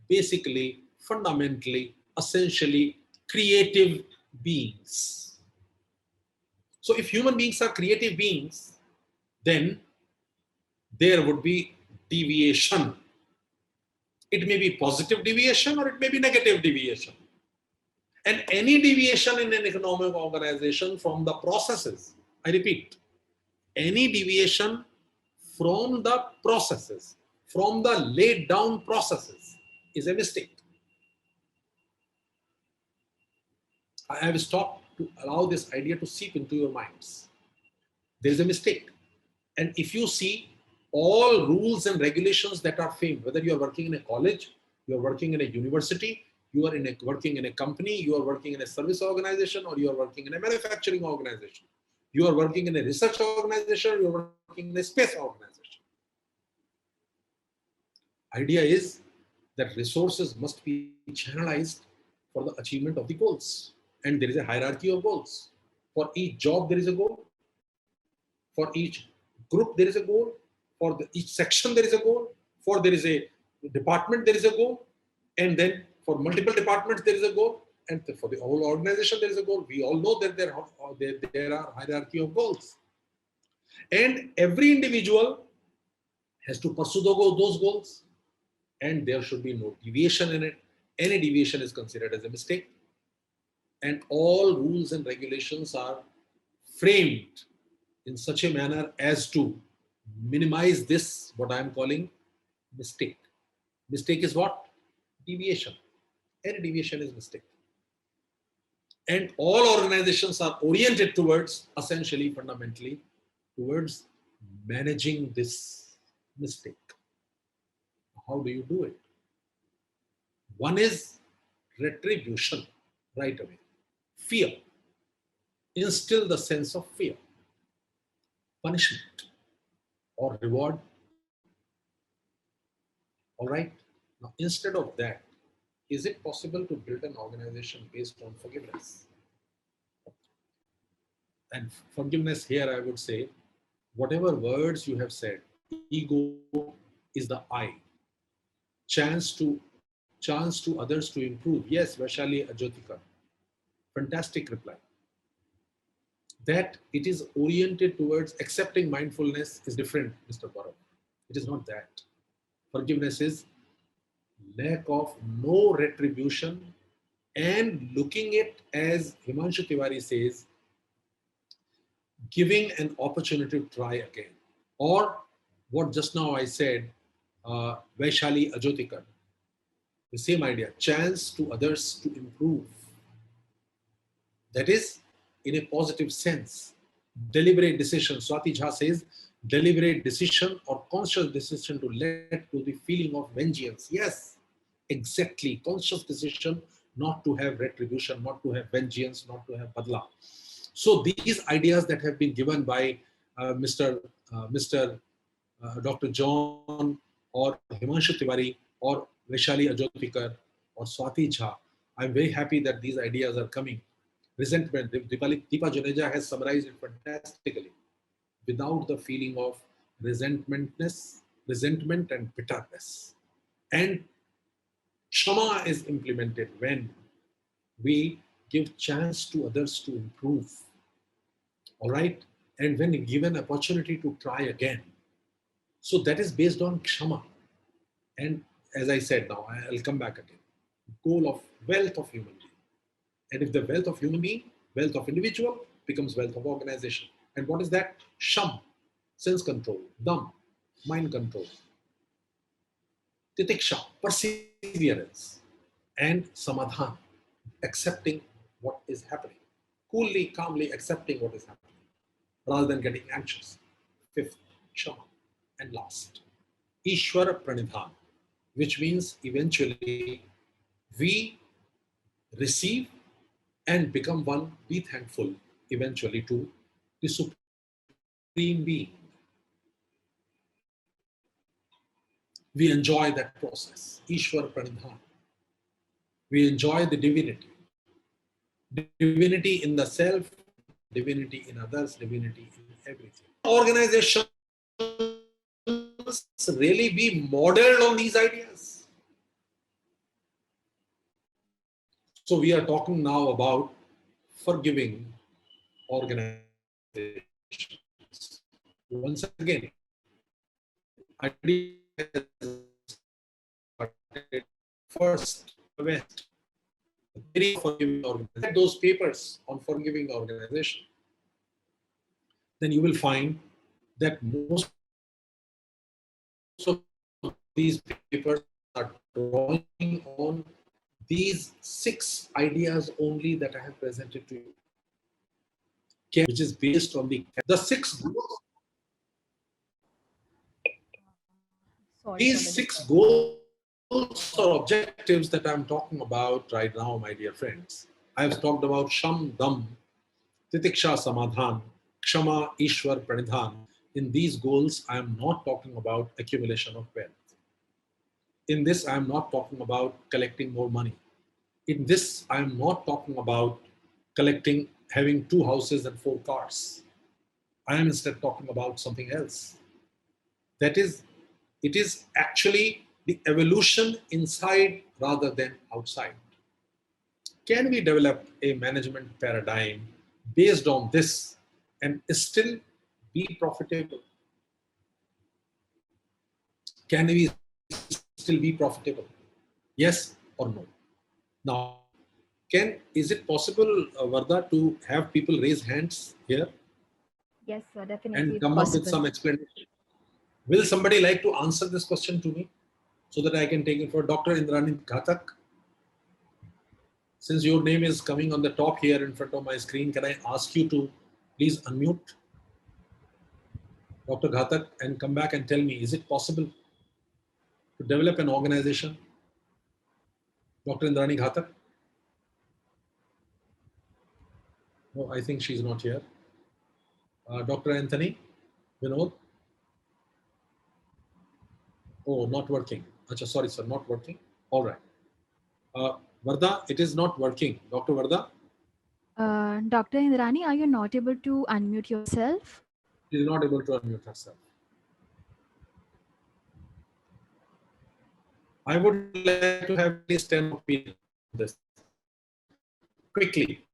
basically, fundamentally, essentially creative beings. So if human beings are creative beings, then there would be deviation. It may be positive deviation or it may be negative deviation. And any deviation in an economic organization from the processes, I repeat, any deviation from the processes, from the laid down processes, is a mistake. I have stopped to allow this idea to seep into your minds. There is a mistake. And if you see all rules and regulations that are framed, whether you are working in a college, you are working in a university, You are working in a company, you are working in a service organization, or you are working in a manufacturing organization. You are working in a research organization, you are working in a space organization. Idea is that resources must be channelized for the achievement of the goals. And there is a hierarchy of goals. For each job, there is a goal. For each group, there is a goal. For each section, there is a goal. For there is a department, there is a goal. And then for multiple departments, there is a goal. And for the whole organization, there is a goal. We all know that there are hierarchy of goals. And every individual has to pursue those goals. And there should be no deviation in it. Any deviation is considered as a mistake. And all rules and regulations are framed in such a manner as to minimize this, what I am calling mistake. Mistake is what? Deviation. Any deviation is mistake. And all organizations are oriented towards, essentially, fundamentally, towards managing this mistake. How do you do it? One is retribution right away. Fear. Instill the sense of fear. Punishment or reward. All right. Now, instead of that, is it possible to build an organization based on forgiveness? And forgiveness here, I would say, whatever words you have said, ego is the I. Chance to others to improve. Yes, Vaishali Ajotika. Fantastic reply. That it is oriented towards accepting mindfulness is different, Mr. Gaurav. It is not that. Forgiveness is lack of no retribution and looking it, as Himanshu Tiwari says, giving an opportunity to try again. Or what just now I said, Vaishali Ajotikar, the same idea, chance to others to improve. That is, in a positive sense, deliberate decision. Swati Jha says, deliberate decision or conscious decision to let go the feeling of vengeance. Yes, exactly. Conscious decision not to have retribution, not to have vengeance, not to have badla. So these ideas that have been given by Mr. Dr. John or Himanshu Tiwari or Vaishali Ajotikar or Swati Jha, I'm very happy that these ideas are coming. Resentment, Deepa Juneja has summarized it fantastically. Without the feeling of resentment and bitterness. And Kshama is implemented when we give chance to others to improve. All right? And when given opportunity to try again. So that is based on Kshama. And as I said now, I'll come back again. Goal of wealth of human being. And if the wealth of human being, wealth of individual becomes wealth of organization. And what is that? Sham, sense control. Dam, mind control. Titiksha, perseverance. And samadhan, accepting what is happening. Coolly, calmly accepting what is happening, rather than getting anxious. Fifth, Shama. And last, Ishwara Pranidhan, which means eventually we receive and become one, be thankful eventually to the Supreme Being. We enjoy that process, Ishwar Pranidhan. We enjoy the divinity. Divinity in the self, divinity in others, divinity in everything. Organizations really be modeled on these ideas. So we are talking now about forgiving organizations. Once again, idea first, West, theory of forgiving organization. Those papers on forgiving organization, then you will find that most of these papers are drawing on these 6 ideas only that I have presented to you, which is based on the 6 goals. Sorry These for the 6 disturbance. goals goals or objectives that I'm talking about right now, my dear friends, I've talked about Sham, Dam, Titiksha, Samadhan, Kshama, Ishwar, Pranidhan. In these goals, I am not talking about accumulation of wealth. In this, I am not talking about collecting more money. In this, I am not talking about having 2 houses and 4 cars. I am instead talking about something else. That is, it is actually the evolution inside rather than outside. Can we develop a management paradigm based on this and still be profitable? Can we still be profitable? Yes or no? Now, is it possible, Varda, to have people raise hands here Yes, sir. Definitely and it's come up with possible. some explanation? Will somebody like to answer this question to me so that I can take it for Dr. Indrani Ghatak? Since your name is coming on the top here in front of my screen, can I ask you to please unmute Dr. Ghatak and come back and tell me, is it possible to develop an organization? Dr. Indrani Ghatak? No, I think she's not here. Dr. Anthony Vinod? Oh, not working. Achha, sorry, sir, not working. All right. Varda, it is not working. Dr. Varda? Dr. Indrani, are you not able to unmute yourself? She is not able to unmute herself. I would like to have at least 10 opinions on this quickly.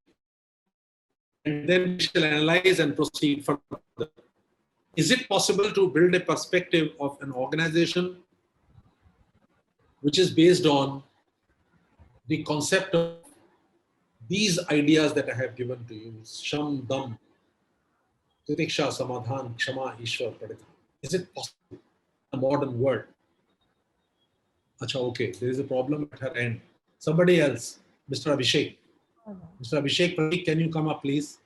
And then we shall analyze and proceed further. Is it possible to build a perspective of an organization which is based on the concept of these ideas that I have given to you? Sham, Dam, Titiksha, Samadhan, Kshama, Ishwar, Praditha. Is it possible in a modern world? Acha, okay, there is a problem at her end. Somebody else, Mr. Abhishek. Mr. Abhishek, Pratik, can you come up, please?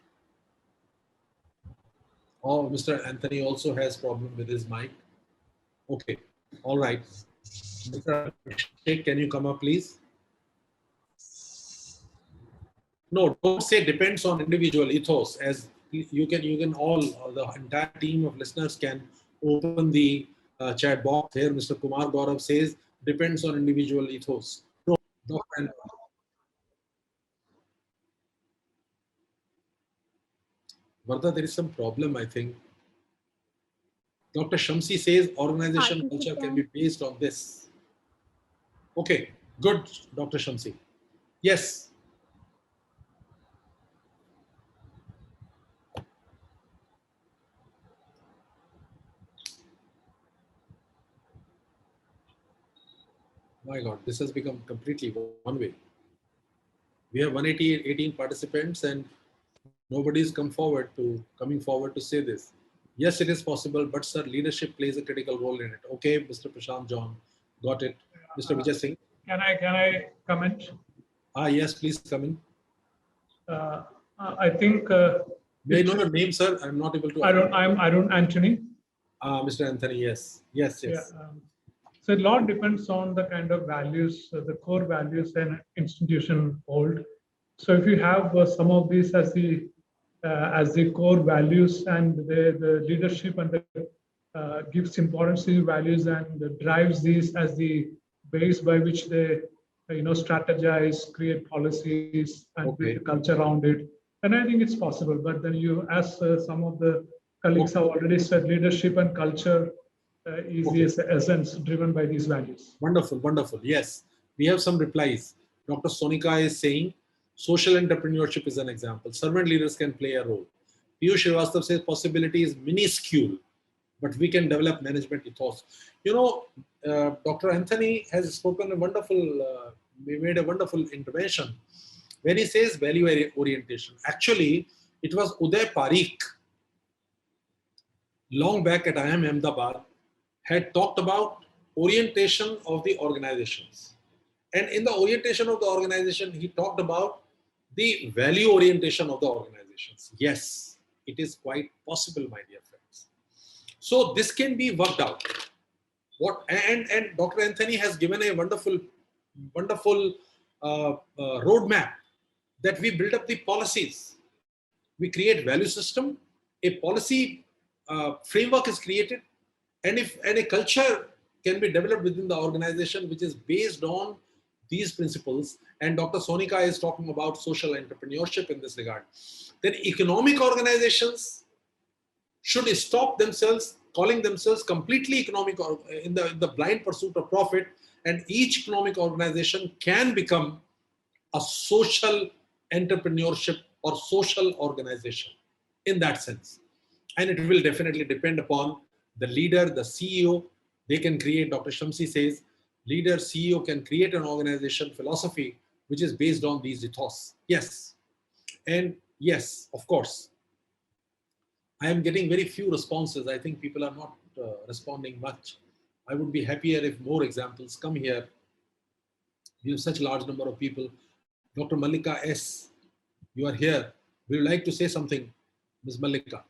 Oh, Mr. Anthony also has problem with his mic. Okay, all right. Mr. Abhishek, can you come up, please? No, don't say depends on individual ethos. As you can all, the entire team of listeners can open the chat box here. Mr. Kumar Gaurav says depends on individual ethos. No, Dr. Varda, there is some problem, I think. Dr. Shamsi says organization culture can be based on this. Okay, good, Dr. Shamsi. Yes. My God, this has become completely one way. We have 118 participants and nobody is coming forward to say this. Yes, it is possible, but sir, leadership plays a critical role in it. Okay, Mr. Prashant John, got it. Mr. Vijay Singh. Can I comment? Yes, please come in. I think. May I know your name, sir? I'm not able to. I'm Arun Anthony. Mr. Anthony, yes. Yeah, so a lot depends on the kind of values, the core values an institution hold. So if you have some of these as the core values and the leadership and gives importance to values and drives these as the base by which they strategize, create policies and build the culture around it, then I think it's possible. But then as some of the colleagues have already said, leadership and culture is the essence driven by these values. Wonderful, wonderful. Yes, we have some replies. Dr. Sonika is saying, social entrepreneurship is an example. Servant leaders can play a role. Piyush Srivastav says possibility is minuscule, but we can develop management ethos. Dr. Anthony has spoken we made a wonderful intervention. When he says value orientation, actually, it was Uday Parikh, long back at IIM Ahmedabad, had talked about orientation of the organizations. And in the orientation of the organization, he talked about the value orientation of the organizations. Yes, it is quite possible, my dear friends. So this can be worked out. And Dr. Anthony has given a wonderful roadmap that we build up the policies. We create value system, a policy framework is created, and a culture can be developed within the organization which is based on these principles. And Dr. Sonika is talking about social entrepreneurship in this regard. Then economic organizations should stop themselves calling themselves completely economic or in the blind pursuit of profit, and each economic organization can become a social entrepreneurship or social organization in that sense. And it will definitely depend upon the leader, the CEO. They can create, Dr. Shamsi says, leader, CEO can create an organization philosophy which is based on these ethos. Yes. And yes, of course, I am getting very few responses. I think people are not responding much. I would be happier if more examples come here. We have such a large number of people. Dr. Mallika S., you are here. We would like to say something, Ms. Mallika.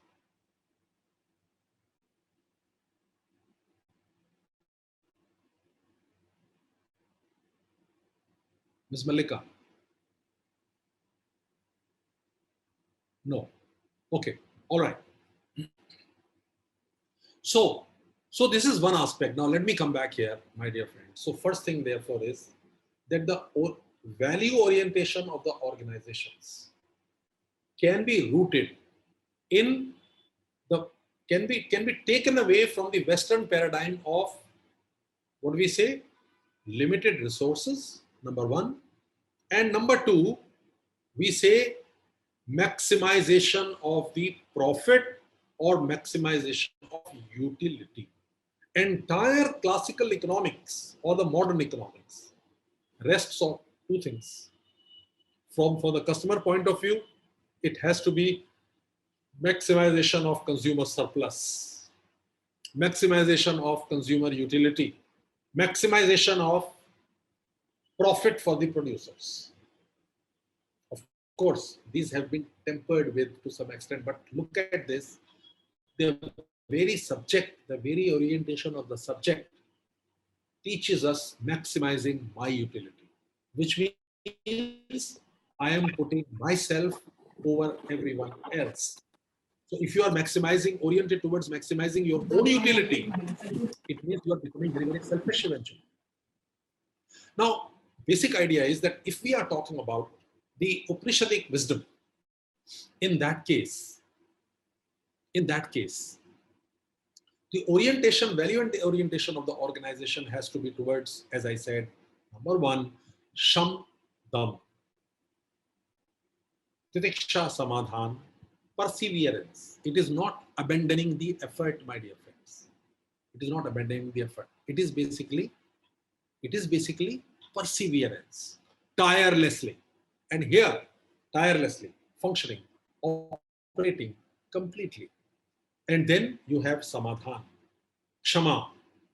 Ms. Mallika. No. Okay. All right. So this is one aspect. Now let me come back here, my dear friends. So first thing, therefore, is that the value orientation of the organizations can be rooted in the can be taken away from the Western paradigm of what we say limited resources, number one, and number two, we say maximization of the profit or maximization of utility. Entire classical economics or the modern economics rests on two things. For the customer point of view, it has to be maximization of consumer surplus, maximization of consumer utility, maximization of profit for the producers. Of course, these have been tempered with to some extent, but look at this. The very subject, the very orientation of the subject teaches us maximizing my utility, which means I am putting myself over everyone else. So if you are maximizing, oriented towards maximizing your own utility, it means you are becoming very, very selfish eventually. Now, basic idea is that if we are talking about the Upanishadic wisdom, in that case, the orientation, value and the orientation of the organization has to be towards, as I said, number one, Sham Dam, Titiksha Samadhan, perseverance. It is not abandoning the effort, my dear friends. It is not abandoning the effort. It is basically perseverance, tirelessly. And here, tirelessly, functioning, operating completely. And then you have Samadhan, Kshama,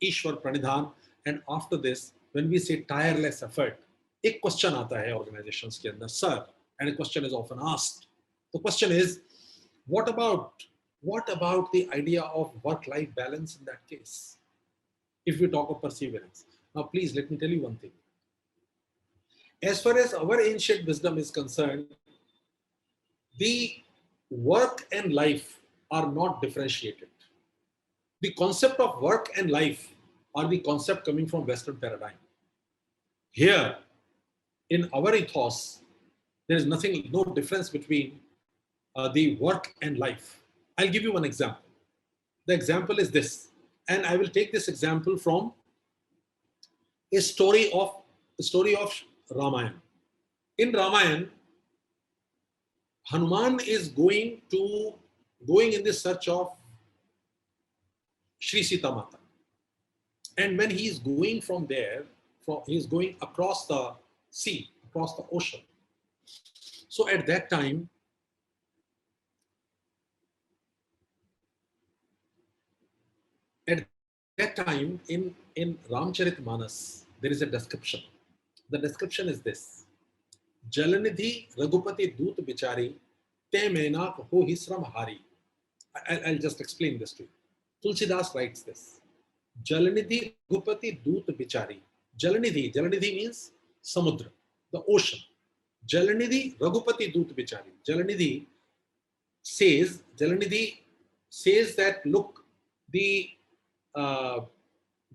Ishwar Pranidhan. And after this, when we say tireless effort, एक question आता है organizations के अंदर, sir, and a question is often asked. The question is, what about the idea of work-life balance in that case? If we talk of perseverance. Now, please let me tell you one thing. As far as our ancient wisdom is concerned, the work and life are not differentiated. The concept of work and life are the concept coming from Western paradigm. Here, in our ethos, there is nothing, no difference between the work and life. I'll give you one example. The example is this, and I will take this example from a story of Ramayana. In Ramayana, Hanuman is going in the search of Shri Sita Mata. And when he is going from there, he is going across the sea, across the ocean. So at that time, in Ramcharitmanas, there is a description. The description is this: Jalanidhi Raghupati Doot Bichari Te Menak Ho Hisram Hari. I'll just explain this to you. Tulsidas writes this. Jalanidhi Raghupati Doot Bichari. Jalanidhi means Samudra, the ocean. Jalanidhi Raghupati Doot Bichari. Jalanidhi says that, look, the uh,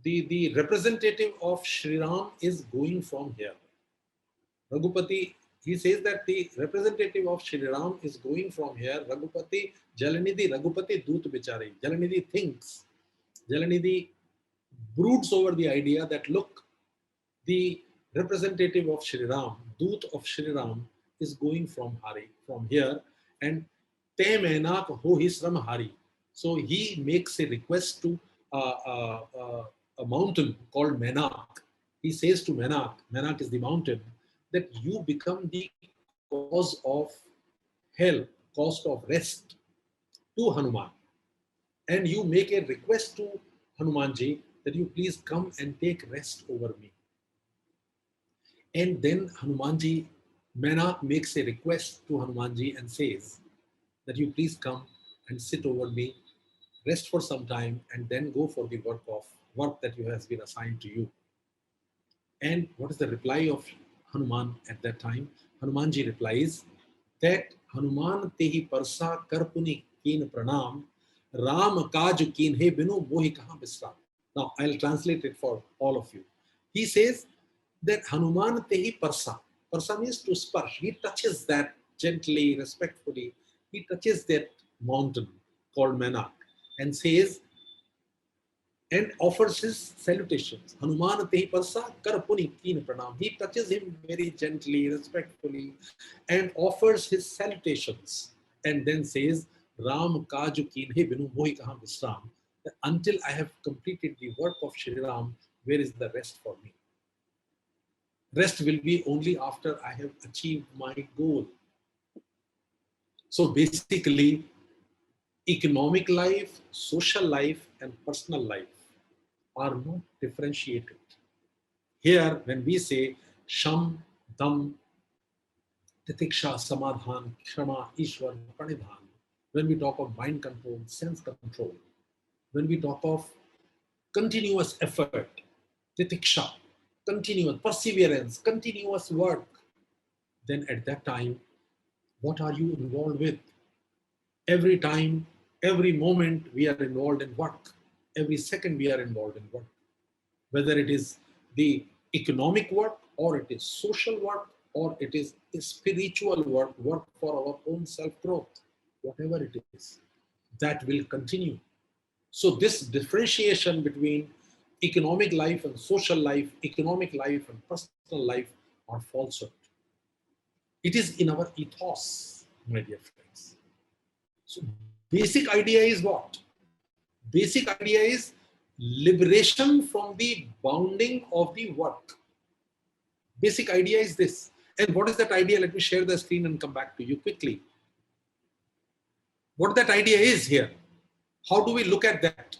the representative of Sri Ram is going from here. Raghupati, he says that the representative of Sri Ram is going from here. Raghupati, Jalanidhi, Raghupati, Doot Bichari. Jalanidhi broods over the idea that, look, the representative of Sri Ram, Doot of Sri Ram, is going from here, and Te Menak ho hi sram Hari. So he makes a request to a mountain called Menak. He says to Menak is the mountain, that you become the cause of help, cause of rest to Hanuman. And you make a request to Hanumanji that you please come and take rest over me. And then Hanumanji, Menak makes a request to Hanumanji and says that you please come and sit over me, rest for some time, and then go for the work that has been assigned to you. And what is the reply of Hanuman at that time? Hanumanji replies that Hanuman tehi parsa karpuni keen pranam Ram kaj keen he binu mohi kaha bisram. Now I'll translate it for all of you. He says that Hanuman tehi parsa. Parsa means to sparsh. He touches that gently, respectfully. He touches that mountain called Menak and says, and offers his salutations. Hanuman tehi parsa karpuni keen pranam. He touches him very gently, respectfully, and offers his salutations. And then says, Ram kaju keen he binu mohi kaha visram. Until I have completed the work of Shri Ram, where is the rest for me? Rest will be only after I have achieved my goal. So basically, economic life, social life, and personal life are not differentiated. Here, when we say Sham, Dam, Titiksha, Samadhan, Kshama, Ishwar, Pranidhan, when we talk of mind control, sense control, when we talk of continuous effort, Titiksha, continuous perseverance, continuous work, then at that time, what are you involved with? Every time, every moment, we are involved in work. Every second, we are involved in work. Whether it is the economic work, or it is social work, or it is spiritual work, work for our own self-growth, whatever it is, that will continue. So this differentiation between economic life and social life, economic life and personal life are falsehood. It is in our ethos, my dear friends. So basic idea is what? Basic idea is liberation from the bounding of the work. Basic idea is this. And what is that idea? Let me share the screen and come back to you quickly. What that idea is here. How do we look at that?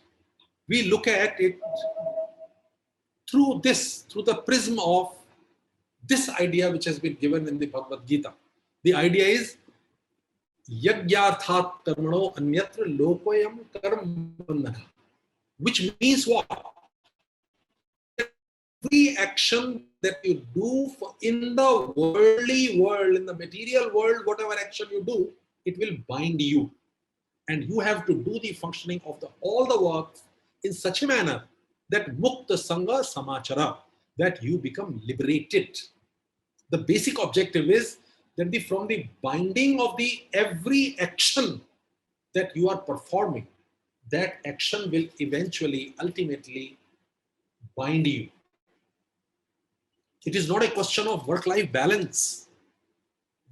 We look at it through the prism of this idea which has been given in the Bhagavad Gita. The idea is Yagyarthat karmano anyatra lokoyam karm bandhana. Which means what? Every action that you do in the worldly world, in the material world, whatever action you do, it will bind you. And you have to do the functioning of all the works in such a manner that mukta sangha samachara, that you become liberated. The basic objective is that from the binding of every action that you are performing, that action will eventually, ultimately bind you. It is not a question of work-life balance.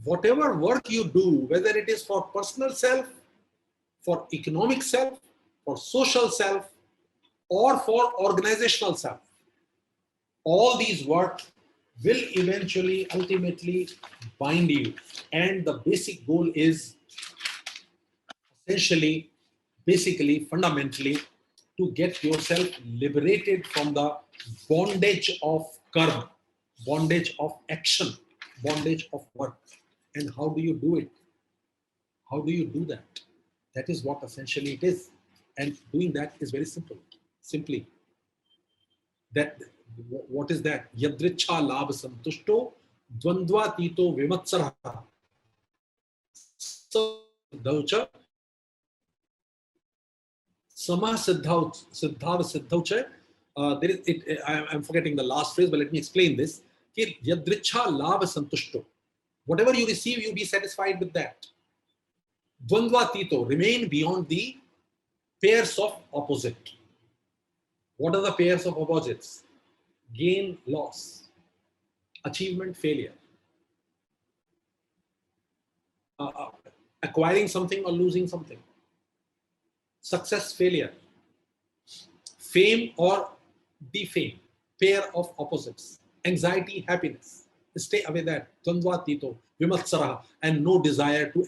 Whatever work you do, whether it is for personal self, for economic self, for social self, or for organizational self, all these work will eventually, ultimately bind you. And the basic goal is essentially, basically, fundamentally, to get yourself liberated from the bondage of karma, bondage of action, bondage of work. And how do you do it? How do you do that? That is what essentially it is. And doing that is very simple. Simply, That what is that? Yadricha labh santushto dvandva tito vimatsara daucha sama siddhav siddhaucha. There is it. I'm forgetting the last phrase, but let me explain this. Yadricha labh santushto. Whatever you receive, you be satisfied with that. Dvandva tito, remain beyond the pairs of opposite. What are the pairs of opposites? Gain, loss, achievement, failure, acquiring something or losing something, success, failure, fame or defame, pair of opposites, anxiety, happiness. Stay away that. Dvandva tito, vimatsara, and no desire to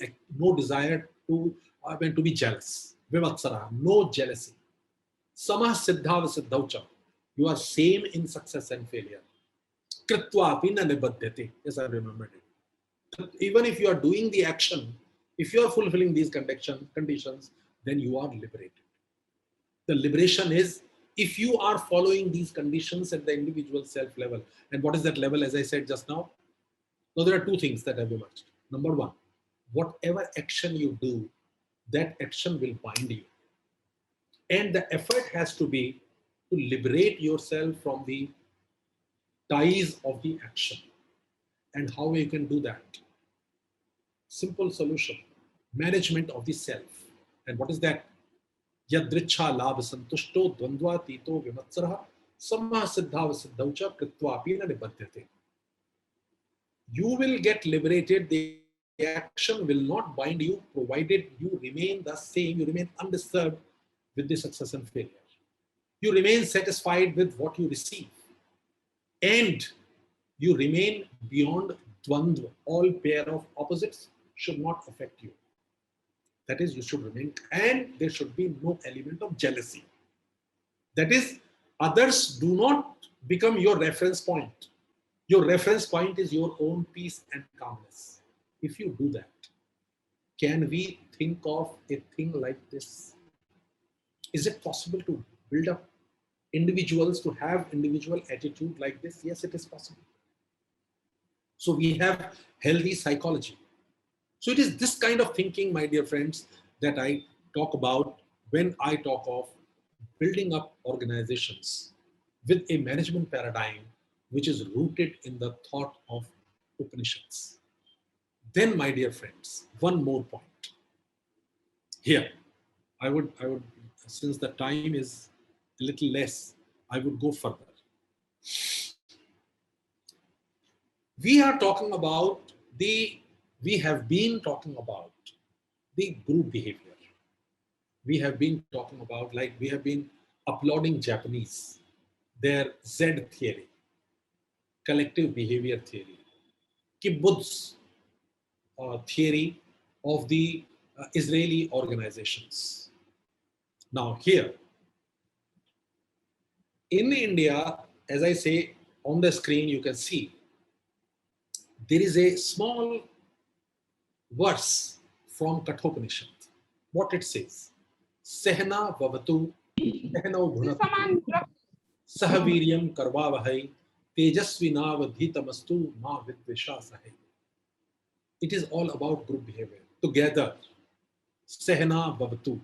be jealous. Vimatsara, no jealousy. Samah siddhav siddhaucha. You are same in success and failure. Kritva apina nibadhyate. Yes, I remembered it. Even if you are doing the action, if you are fulfilling these conditions, then you are liberated. The liberation is if you are following these conditions at the individual self level. And what is that level, as I said just now? Now, there are two things that have emerged. Number one, whatever action you do, that action will bind you. And the effort has to be to liberate yourself from the ties of the action. And how you can do that? Simple solution. Management of the self. And what is that? Yadricha labh santushto dvandva tito vimatsara samah siddhav siddhaucha kritva apina nibadhyate. You will get liberated. The action will not bind you, provided you remain the same, you remain undisturbed with the success and failure. You remain satisfied with what you receive. And you remain beyond dvandva. All pair of opposites should not affect you. That is, you should remain, and there should be no element of jealousy. That is, others do not become your reference point. Your reference point is your own peace and calmness. If you do that, can we think of a thing like this? Is it possible to build up individuals to have individual attitude like this? Yes, it is possible. So we have healthy psychology. So it is this kind of thinking, my dear friends, that I talk about when I talk of building up organizations with a management paradigm which is rooted in the thought of Upanishads. Then, my dear friends, one more point. Here, I would, since the time is a little less, I would go further. We are talking about we have been talking about the group behavior. We have been talking about, like we have been applauding Japanese, their Z theory, collective behavior theory, kibbutz theory of the Israeli organizations. Now here, in India, as I say, on the screen you can see, there is a small verse from Kathopanishad. What it says, Sehna vavatu, Sehnau bhunatu, Sahaviryam karvavahai, Tejasvinavadhitamastu ma vidvishasahai. It is all about group behavior. Together, Sehna vavatu.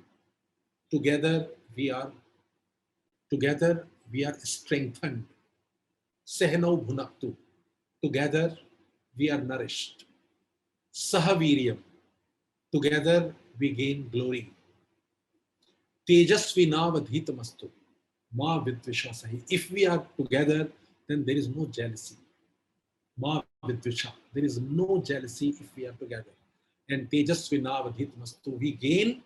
Together we are strengthened. Sehnau bhunaktu. Together we are nourished. Sahaviryam. Together we gain glory. Tejasvinavadhitamastu ma vidvishasahi. If we are together, then there is no jealousy. Ma vidvisha. There is no jealousy if we are together. And tejasvinavadhitamastu. We gain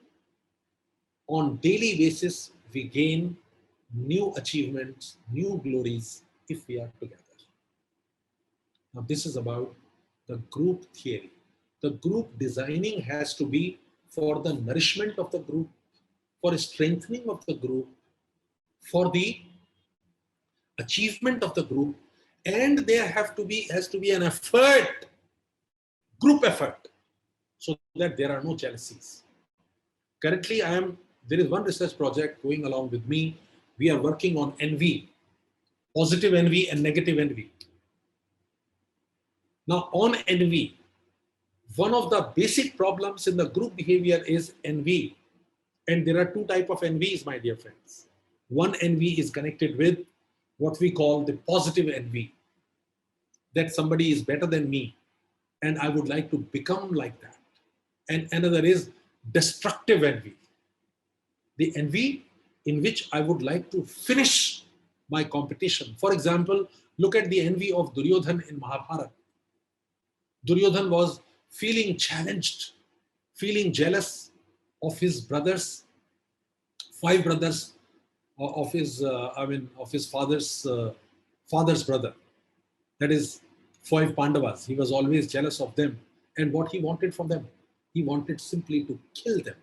on daily basis, we gain new achievements, new glories if we are together. Now this is about the group theory. The group designing has to be for the nourishment of the group, for strengthening of the group, for the achievement of the group, and there has to be an effort, group effort, so that there are no jealousies. Currently, there is one research project going along with me. We are working on envy. positive envy and negative envy. Now, on envy, one of the basic problems in the group behavior is envy. And there are two types of envies, my dear friends. One envy is connected with what we call the positive envy, that somebody is better than me and I would like to become like that. And another is destructive envy, the envy in which I would like to finish my competition. For example, look at the envy of Duryodhan in Mahabharata. Duryodhan was feeling challenged, feeling jealous of his brothers, 5 brothers of his, of his father's brother. That is 5 Pandavas. He was always jealous of them. And what he wanted from them, he wanted simply to kill them.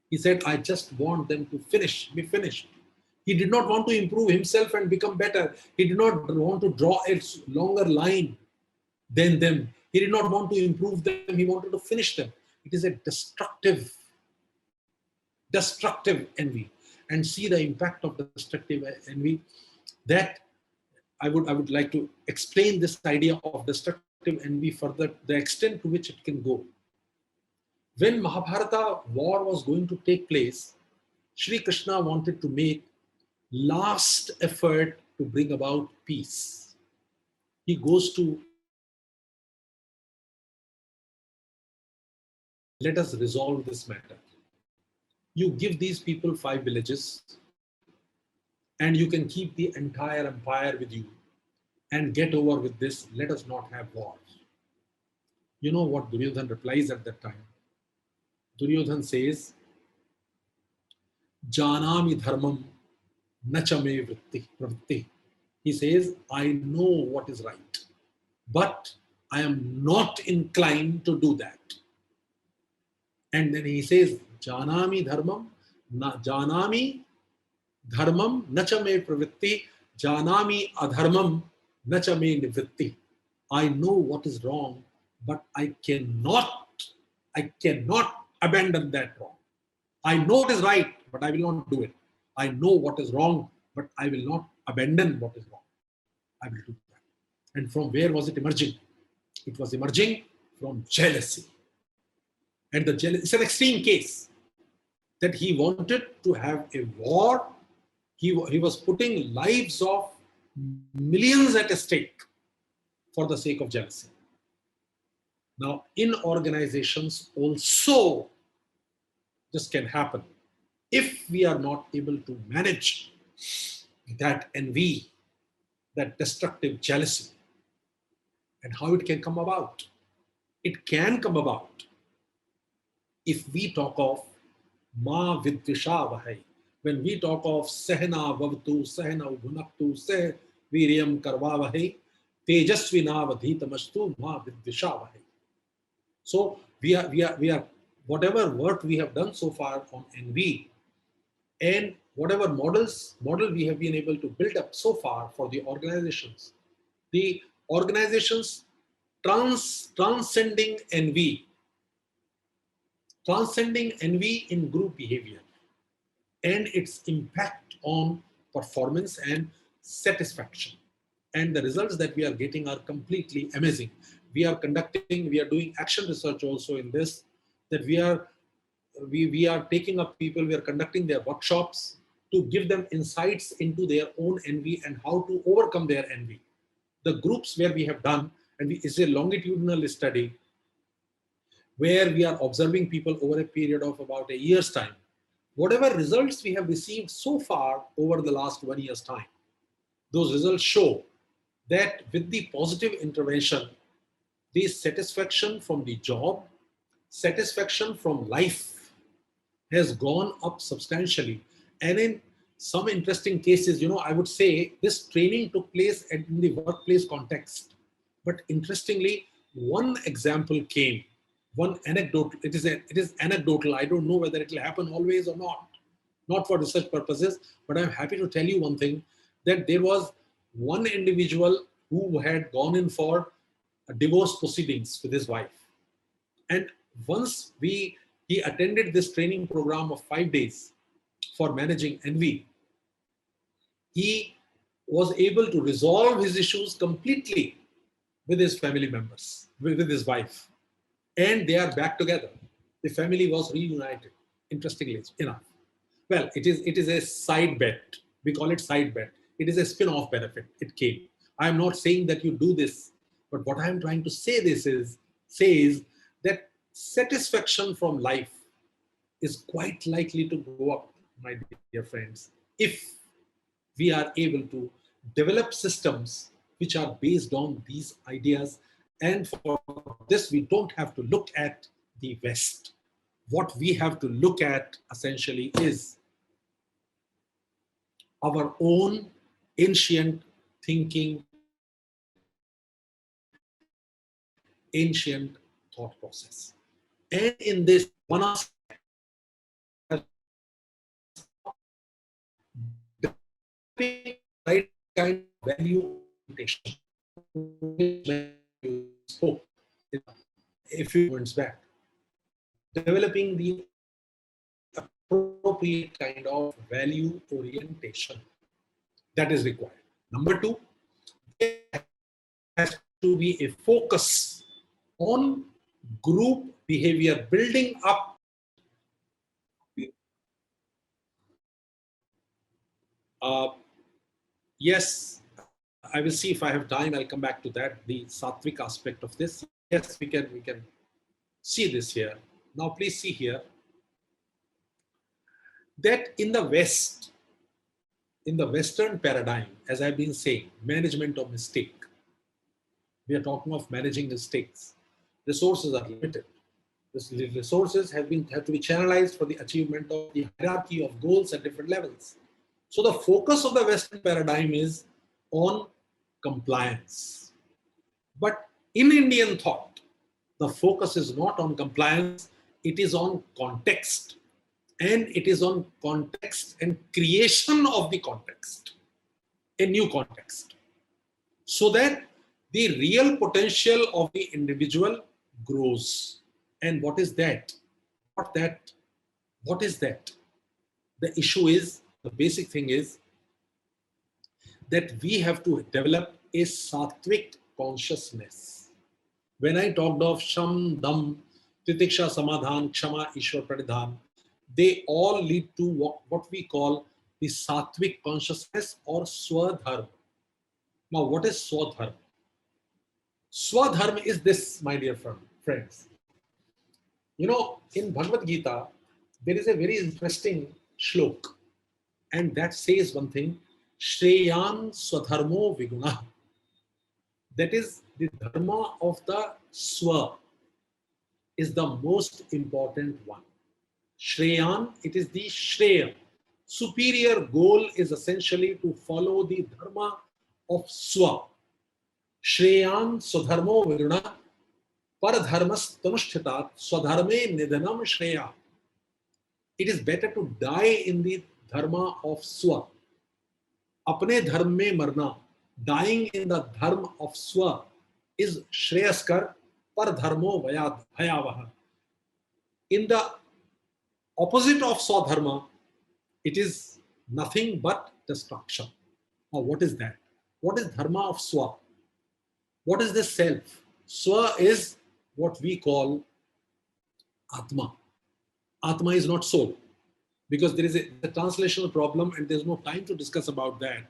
He said, I just want them to be finished. He did not want to improve himself and become better. He did not want to draw a longer line than them. He did not want to improve them. He wanted to finish them. It is a destructive envy. And see the impact of destructive envy. That I would like to explain this idea of destructive envy further, the extent to which it can go. When Mahabharata war was going to take place, Sri Krishna wanted to make last effort to bring about peace. He goes to, let us resolve this matter. You give these people 5 villages and you can keep the entire empire with you and get over with this. Let us not have wars. You know what Duryodhan replies at that time? Duryodhan says, Janami dharmam nachame vritti. He says, I know what is right, but I am not inclined to do that. And then he says, Janami dharmam nachame pravritti, janami adharmam nachame nivritti. I know what is wrong, but I cannot abandon that wrong. I know what is right, but I will not do it. I know what is wrong, but I will not abandon what is wrong. I will do that. And from where was it emerging? It was emerging from jealousy. And the jealousy, it's an extreme case that he wanted to have a war. He was putting lives of millions at stake for the sake of jealousy. Now, in organizations also, this can happen if we are not able to manage that envy, that destructive jealousy. And how it can come about? It can come about if we talk of ma vidvisha vahai. When we talk of sehna vavtu, sehna bhunaktu, seh viryam karva vahai, tejasvina vadhitamastu ma vidvisha vahai. So we are whatever work we have done so far on envy and whatever model we have been able to build up so far for the organizations transcending envy in group behavior and its impact on performance and satisfaction. And the results that we are getting are completely amazing. We are doing action research also in this, that we are taking up people, we are conducting their workshops to give them insights into their own envy and how to overcome their envy. The groups where we have done, and it's a longitudinal study where we are observing people over a period of about a year's time. Whatever results we have received so far over the last 1 year's time, those results show that with the positive intervention, the satisfaction from the job, satisfaction from life has gone up substantially. And in some interesting cases, I would say this training took place in the workplace context. But interestingly, one example came, one anecdote. It is anecdotal. I don't know whether it will happen always or not for research purposes, but I'm happy to tell you one thing, that there was one individual who had gone in for divorce proceedings with his wife. And once he attended this training program of 5 days for managing envy, he was able to resolve his issues completely with his family members, with his wife. And they are back together. The family was reunited, interestingly enough. Well, it is a side bet. We call it side bet. It is a spin-off benefit. It came. I am not saying that you do this, but what I am trying to say is that satisfaction from life is quite likely to go up, my dear friends, if we are able to develop systems which are based on these ideas. And for this, we don't have to look at the West. What we have to look at essentially is our own ancient thinking, ancient thought process. And in this one aspect, right kind of value orientation, spoke a few moments back, developing the appropriate kind of value orientation that is required. Number two, there has to be a focus on group behavior, building up. Yes, I will see if I have time. I'll come back to that. The sattvic aspect of this. Yes, we can see this here. Now, please see here that in the West, in the Western paradigm, as I've been saying, management of mistake. We are talking of managing mistakes. Resources are limited. The resources have to be channelized for the achievement of the hierarchy of goals at different levels. So the focus of the Western paradigm is on compliance. But in Indian thought, the focus is not on compliance, it is on context. And it is on context and creation of the context, a new context, so that the real potential of the individual grows. And what is that? What is that? The issue is, the basic thing is that we have to develop a sattvic consciousness. When I talked of Sham, Dam, Titiksha, Samadhan, Kshama, Ishwar, Pradhan, they all lead to what we call the sattvic consciousness or Swadharma. Now, what is Swadharma? Swadharma is this, my dear friends. You know, in Bhagavad Gita, there is a very interesting shlok, and that says one thing, Shreyan Swadharmo Viguna. That is, the dharma of the Swa is the most important one. Shreyan, it is the Shreya. Superior goal is essentially to follow the dharma of Swa. Shreyan Swadharmo Viruna Paradharmas Tanushthitat Swadharme Nidhanam Shreya. It is better to die in the dharma of Swa. Apne dharma mein marna, dying in the dharma of Swa is Shreyaskar Paradharmo Bhayavaha. In the opposite of Swadharma, it is nothing but destruction. Now, what is that? What is dharma of Swa? What is this self? Swa is what we call Atma. Atma is not soul, because there is a translational problem and there's no time to discuss about that.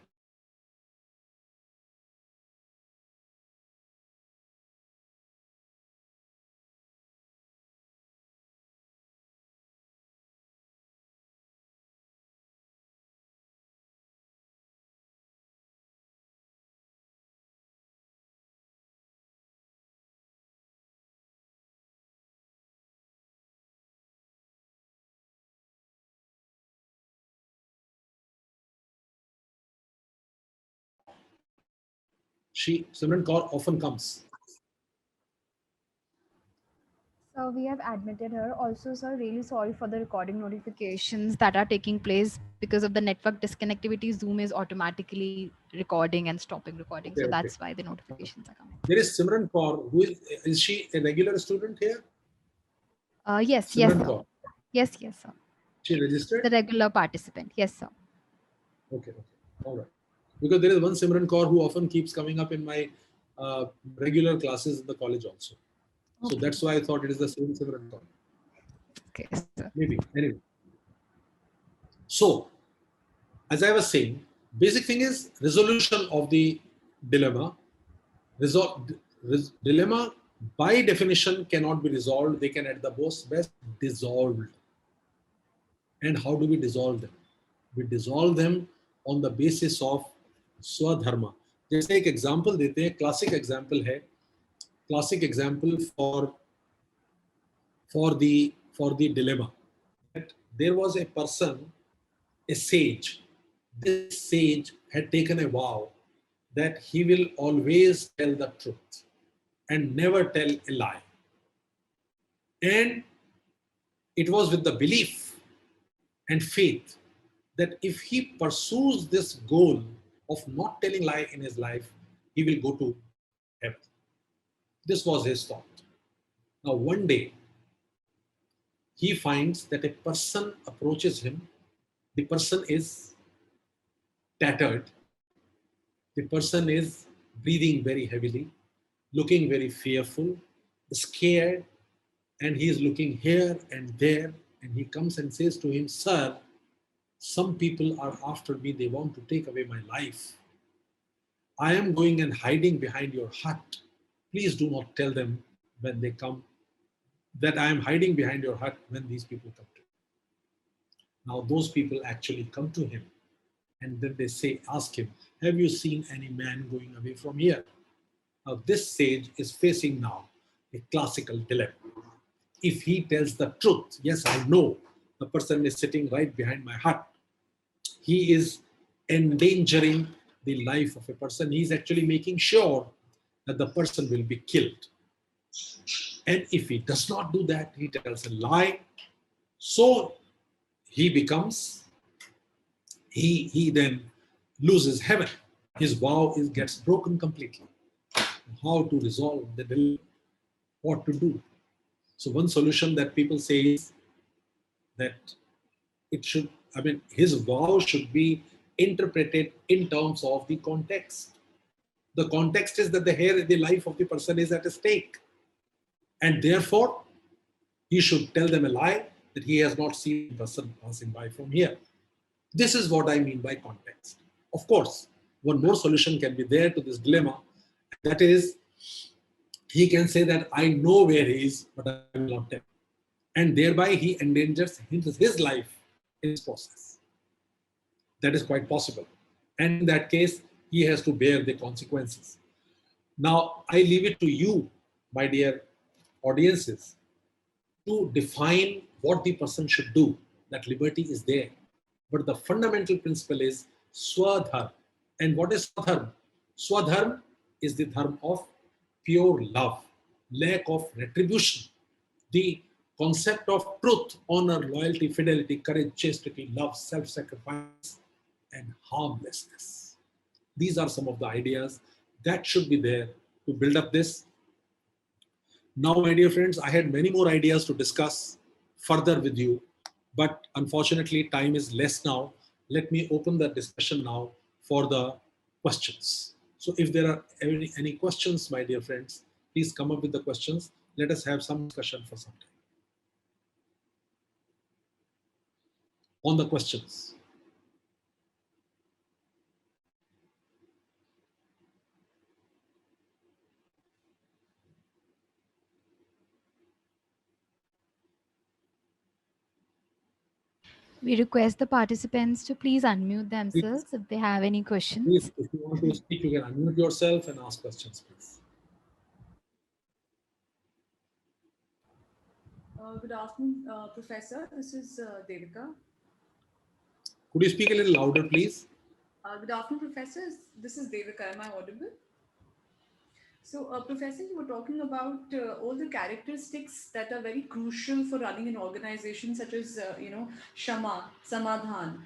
Simran Kaur often comes. So we have admitted her. Also, sir, really sorry for the recording notifications that are taking place because of the network disconnectivity. Zoom is automatically recording and stopping recording. So Okay. that's why the notifications are coming. There is Simran Kaur. Is she a regular student here? Yes, Simran sir. Kaur. Yes, sir. She registered? The regular participant. Yes, sir. Okay. All right. Because there is one Simran Kaur who often keeps coming up in my regular classes in the college also. So Okay. that's why I thought it is the same Simran Kaur. Okay, sir. Maybe. Anyway. So, as I was saying, basic thing is resolution of the dilemma. Dilemma by definition cannot be resolved. They can at the most best dissolved. And how do we dissolve them? We dissolve them on the basis of swadharma. जैसे एक example देते हैं, classic example है, classic example for the dilemma. That there was a person, a sage. This sage had taken a vow that he will always tell the truth and never tell a lie. And it was with the belief and faith that if he pursues this goal of not telling lie in his life, he will go to heaven. This was his thought. Now, one day, he finds that a person approaches him. The person is tattered. The person is breathing very heavily, looking very fearful, scared, and he is looking here and there. And he comes and says to him, "Sir, some people are after me. They want to take away my life. I am going and hiding behind your hut. Please do not tell them when they come that I am hiding behind your hut when these people come to you." Now those people actually come to him and then they say, ask him, "Have you seen any man going away from here?" Now this sage is facing now a classical dilemma. If he tells the truth, yes, I know the person is sitting right behind my hut. He is endangering the life of a person. He is actually making sure that the person will be killed. And if he does not do that, he tells a lie. So he becomes, he then loses heaven. His vow gets broken completely. How to resolve the dilemma? What to do? So one solution that people say is that his vow should be interpreted in terms of the context. The context is that the life of the person is at stake. And therefore, he should tell them a lie that he has not seen the person passing by from here. This is what I mean by context. Of course, one more solution can be there to this dilemma. That is, he can say that I know where he is, but I will not tell. And thereby he endangers his life in this process. That is quite possible. And in that case, he has to bear the consequences. Now, I leave it to you, my dear audiences, to define what the person should do. That liberty is there. But the fundamental principle is swadharma. And what is swadharma? Swadharma is the dharma of pure love, lack of retribution. The concept of truth, honor, loyalty, fidelity, courage, chastity, love, self-sacrifice, and harmlessness. These are some of the ideas that should be there to build up this. Now, my dear friends, I had many more ideas to discuss further with you, but unfortunately, time is less now. Let me open the discussion now for the questions. So if there are any questions, my dear friends, please come up with the questions. Let us have some discussion for some time on the questions. We request the participants to please unmute Please, themselves if they have any questions. please, if you want to speak, you can unmute yourself and ask questions, please. Good afternoon, Professor. This is Devika. Could you speak a little louder, please? Good afternoon, Professor. This is Devika. Am I audible? So, Professor, you were talking about all the characteristics that are very crucial for running an organization, such as, Shama, Samadhan.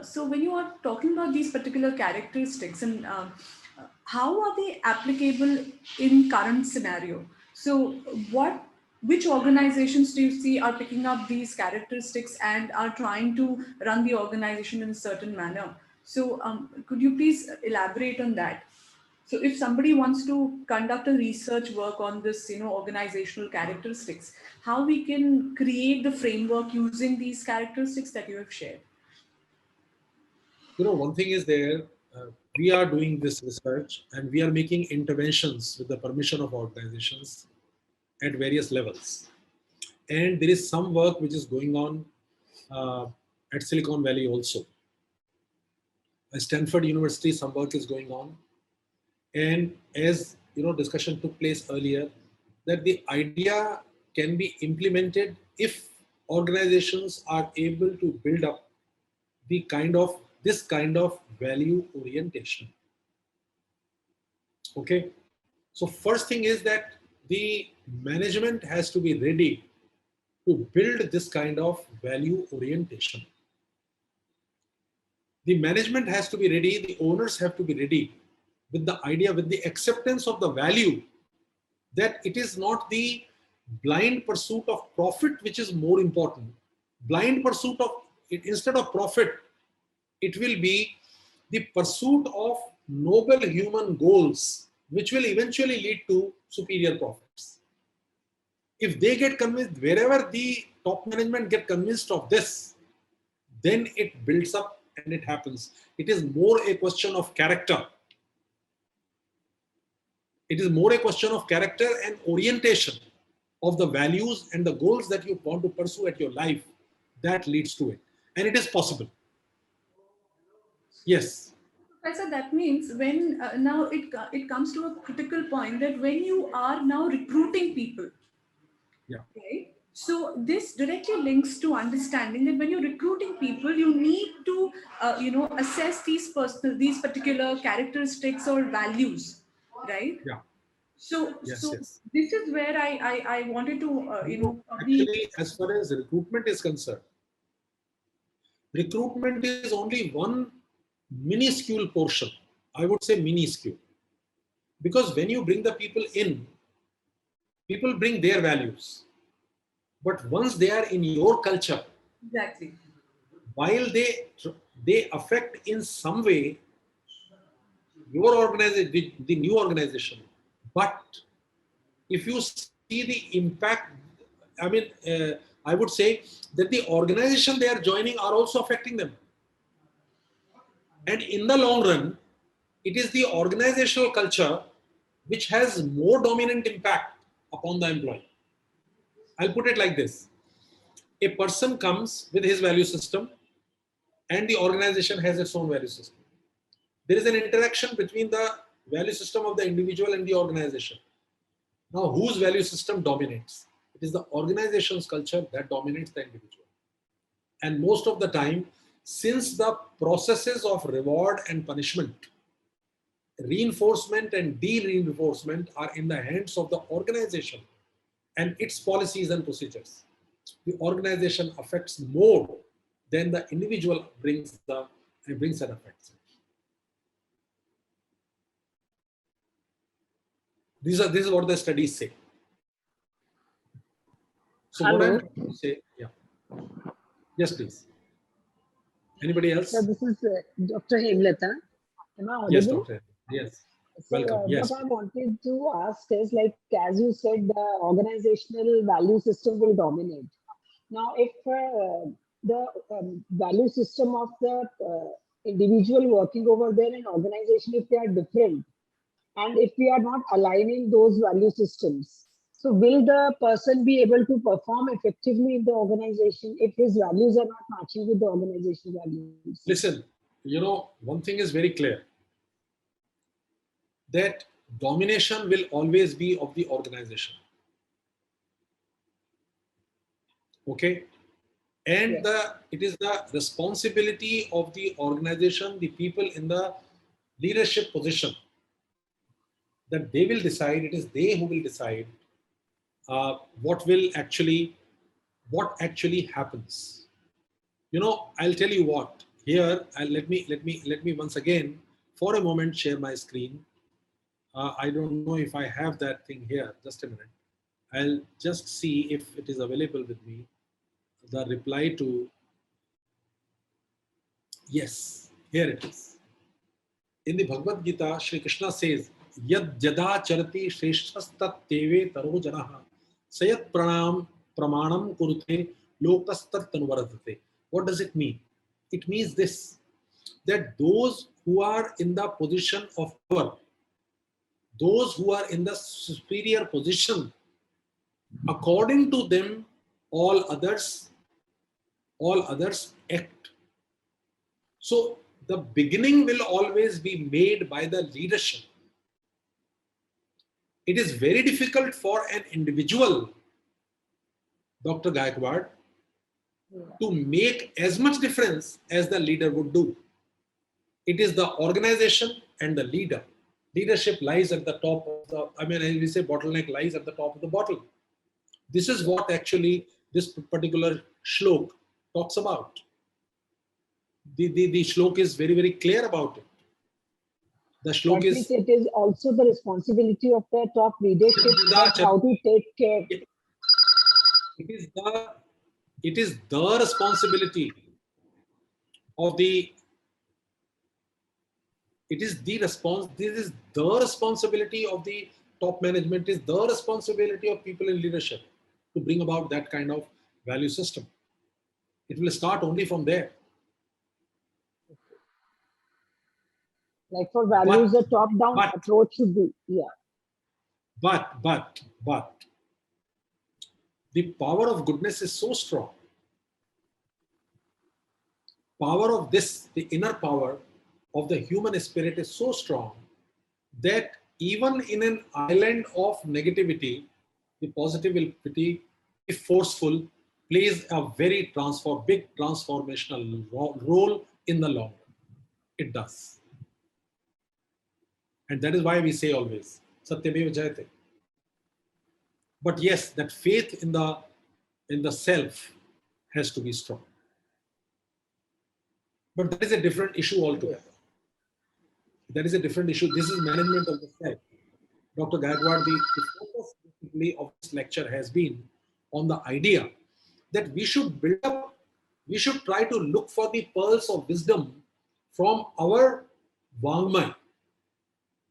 So, when you are talking about these particular characteristics, and how are they applicable in current scenario? So, which organizations do you see are picking up these characteristics and are trying to run the organization in a certain manner? So could you please elaborate on that? So if somebody wants to conduct a research work on this, organizational characteristics, how we can create the framework using these characteristics that you have shared? One thing is there, we are doing this research and we are making interventions with the permission of organizations at various levels. And there is some work which is going on at Silicon Valley also. At Stanford University, some work is going on. And as discussion took place earlier, that the idea can be implemented if organizations are able to build up this kind of value orientation. Okay, so first thing is that the management has to be ready to build this kind of value orientation. The management has to be ready, the owners have to be ready with the idea, with the acceptance of the value, that it is not the blind pursuit of profit which is more important. Blind pursuit of it, instead of profit, it will be the pursuit of noble human goals, which will eventually lead to superior profits. If they get convinced, wherever the top management get convinced of this, then it builds up and it happens. It is more a question of character. It is more a question of character and orientation of the values and the goals that you want to pursue at your life that leads to it. And it is possible. Yes. Professor, that means when now it comes to a critical point that when you are now recruiting people, Yeah. right? So this directly links to understanding that when you're recruiting people, you need to assess these particular characteristics or values, right? Yeah. So Yes. so Yes. this is where I wanted to probably. Actually, as far as recruitment is concerned, recruitment is only one minuscule portion. I would say minuscule. Because when you bring the people in, people bring their values. But once they are in your culture, Exactly. while they affect in some way your organization, the new organization, but if you see the impact, I mean, I would say that the organization they are joining are also affecting them. And in the long run, it is the organizational culture which has more dominant impact upon the employee. I'll put it like this. A person comes with his value system and the organization has its own value system. There is an interaction between the value system of the individual and the organization. Now, whose value system dominates? It is the organization's culture that dominates the individual. And most of the time, since the processes of reward and punishment, reinforcement and de-reinforcement are in the hands of the organization and its policies and procedures, the organization affects more than the individual brings and affects. This is what the studies say. So what I'm trying to say, yeah. Yes, please. Anybody else? So this is Dr. Hemlata. Am I audible? Yes, Doctor. Yes. So, Welcome. Yes. what I wanted to ask is, like, as you said, the organizational value system will dominate. Now, if the value system of the individual working over there in organization, if they are different, and if we are not aligning those value systems, so will the person be able to perform effectively in the organization if his values are not matching with the organization values? Listen, one thing is very clear, that domination will always be of the organization. Okay? And Yes. it is the responsibility of the organization, the people in the leadership position, that they will decide, it is they who will decide what actually happens. I'll tell you what. Here, let me once again, for a moment, share my screen. I don't know if I have that thing here. Just a minute. I'll just see if it is available with me. The reply to yes. Here it is. In the Bhagavad Gita, Shri Krishna says, Yad jada charati shreshthastat teve taro janaha sayat pramanam kurute lokastat tanuvaradate. What does it mean? It means this, that those who are in the position of power, those who are in the superior position, according to them, all others act. So the beginning will always be made by the leadership. It is very difficult for an individual, Dr. Gaikwad, to make as much difference as the leader would do. It is the organization and the leader. Leadership lies at the top of the, as we say, bottleneck lies at the top of the bottle. This is what actually this particular shlok talks about. The shlok is very, very clear about it. The shlok But is... it is also the responsibility of the top leadership that how to take care. It is the responsibility of the... This is the responsibility of the top management, is the responsibility of people in leadership to bring about that kind of value system. It will start only from there. Like for values, a top-down approach should be, But the power of goodness is so strong. Power of this, the inner power of the human spirit is so strong that even in an island of negativity, the positivity, if forceful, plays a very big transformational role in the long run. It does. And that is why we say always, Satyameva Jayate. But yes, that faith in the self has to be strong. But that is a different issue altogether. That is a different issue. This is management of the self. Dr. Gaikwad, the focus basically of this lecture has been on the idea that we should build up, we should try to look for the pearls of wisdom from our Vangmaya,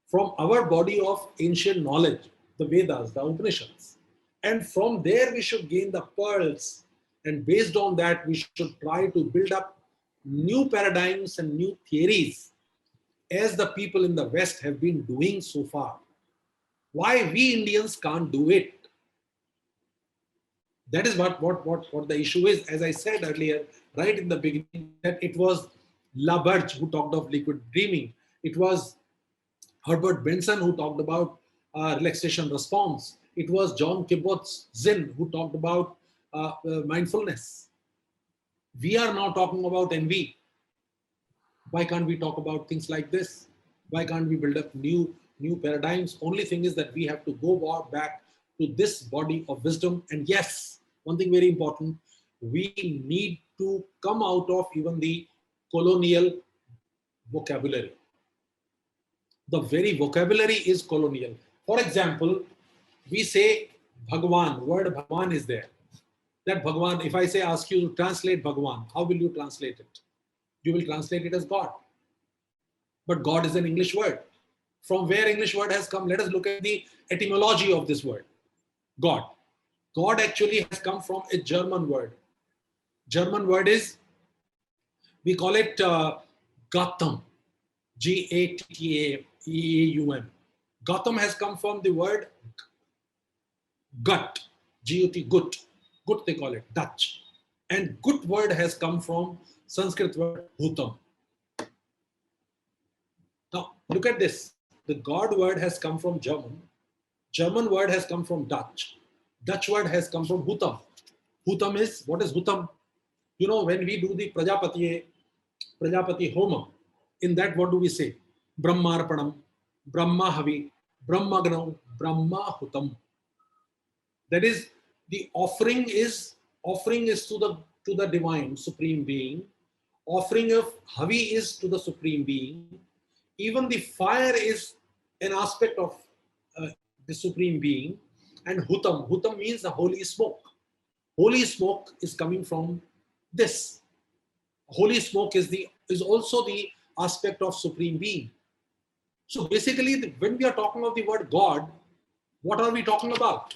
from our body of ancient knowledge, the Vedas, the Upanishads. And from there we should gain the pearls, and based on that we should try to build up new paradigms and new theories as the people in the West have been doing so far. Why we Indians can't do it? That is what the issue is. As I said earlier, right in the beginning, that it was LaBerge who talked of liquid dreaming. It was Herbert Benson who talked about relaxation response. It was John Kabat-Zinn who talked about mindfulness. We are now talking about envy. Why can't we talk about things like this? Why can't we build up new paradigms? Only thing is that we have to go back to this body of wisdom. And yes, one thing very important, we need to come out of even the colonial vocabulary. The very vocabulary is colonial. For example, we say Bhagwan, word Bhagwan is there. That Bhagwan, if I say, ask you to translate Bhagwan, how will you translate it? You will translate it as God. But God is an English word. From where English word has come, let us look at the etymology of this word, God. God actually has come from a German word. German word is, we call it Gotham, G-A-T-T-A-E-A-U-M. Gotham has come from the word gut, G-U-T, gut. Gut they call it, Dutch. And gut word has come from Sanskrit word Bhutam. Now look at this. The God word has come from German. German word has come from Dutch. Dutch word has come from Bhutam. Bhutam is, what is Bhutam? You know, when we do the Prajapati Homa, in that what do we say? Brahmarpanam, Brahma Havi, Brahmagnam, Brahma Hutam. That is, the offering is to the divine supreme being. Offering of Havi is to the supreme being. Even the fire is an aspect of the supreme being. And Hutam means the holy smoke. Holy smoke is coming from this. Holy smoke is also the aspect of Supreme Being. So basically, when we are talking of the word God, what are we talking about?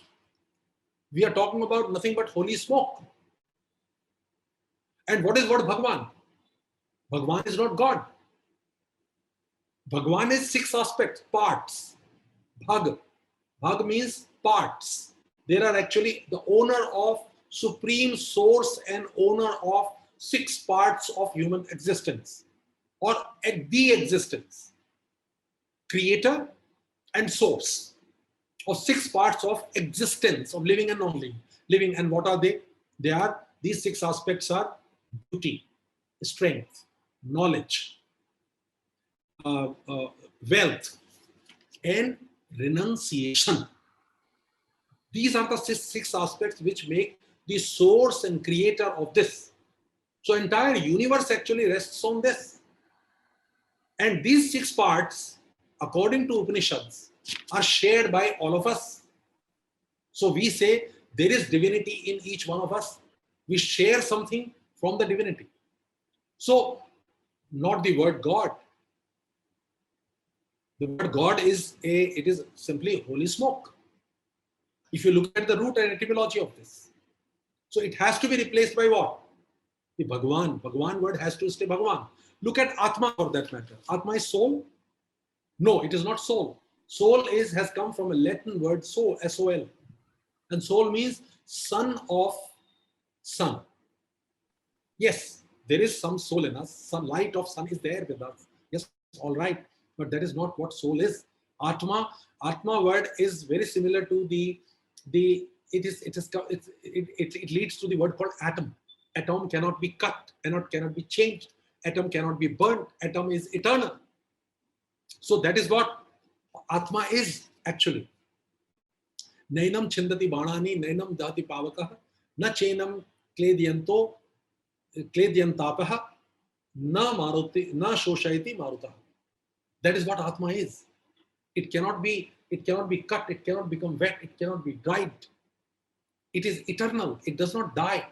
We are talking about nothing but holy smoke. And what is word Bhagwan? Bhagwan is not God. Bhagwan is 6 aspects, parts. Bhag. Bhag means parts. There are actually the owner of supreme source and owner of 6 parts of human existence or the existence. Creator and source, or 6 parts of existence, of living and non-living. Living, and what are they? They are, these 6 aspects are beauty, strength, knowledge, wealth, and renunciation. These are the 6 aspects which make the source and creator of this. So entire universe actually rests on this. And these 6 parts, according to Upanishads, are shared by all of us. So we say there is divinity in each one of us. We share something from the divinity. So not the word God. The word God is it is simply holy smoke. If you look at the root and etymology of this. So it has to be replaced by what? The Bhagwan. Bhagwan word has to stay Bhagwan. Look at Atma for that matter. Atma is soul? No, it is not soul. Soul has come from a Latin word soul, S-O-L. And soul means son of sun. Yes, there is some soul in us. Some light of sun is there with us. Yes, all right. But that is not what soul is. Atma word is very similar to it leads to the word called atom. Atom cannot be cut, cannot be changed. Atom cannot be burnt. Atom is eternal. So that is what Atma is actually. Nainam chindati banani, nainam dati pavakah, na chenam kledyantapaha, na shoshayati marutah. That is what Atma is. It cannot be cut, it cannot become wet, it cannot be dried. It is eternal, it does not die.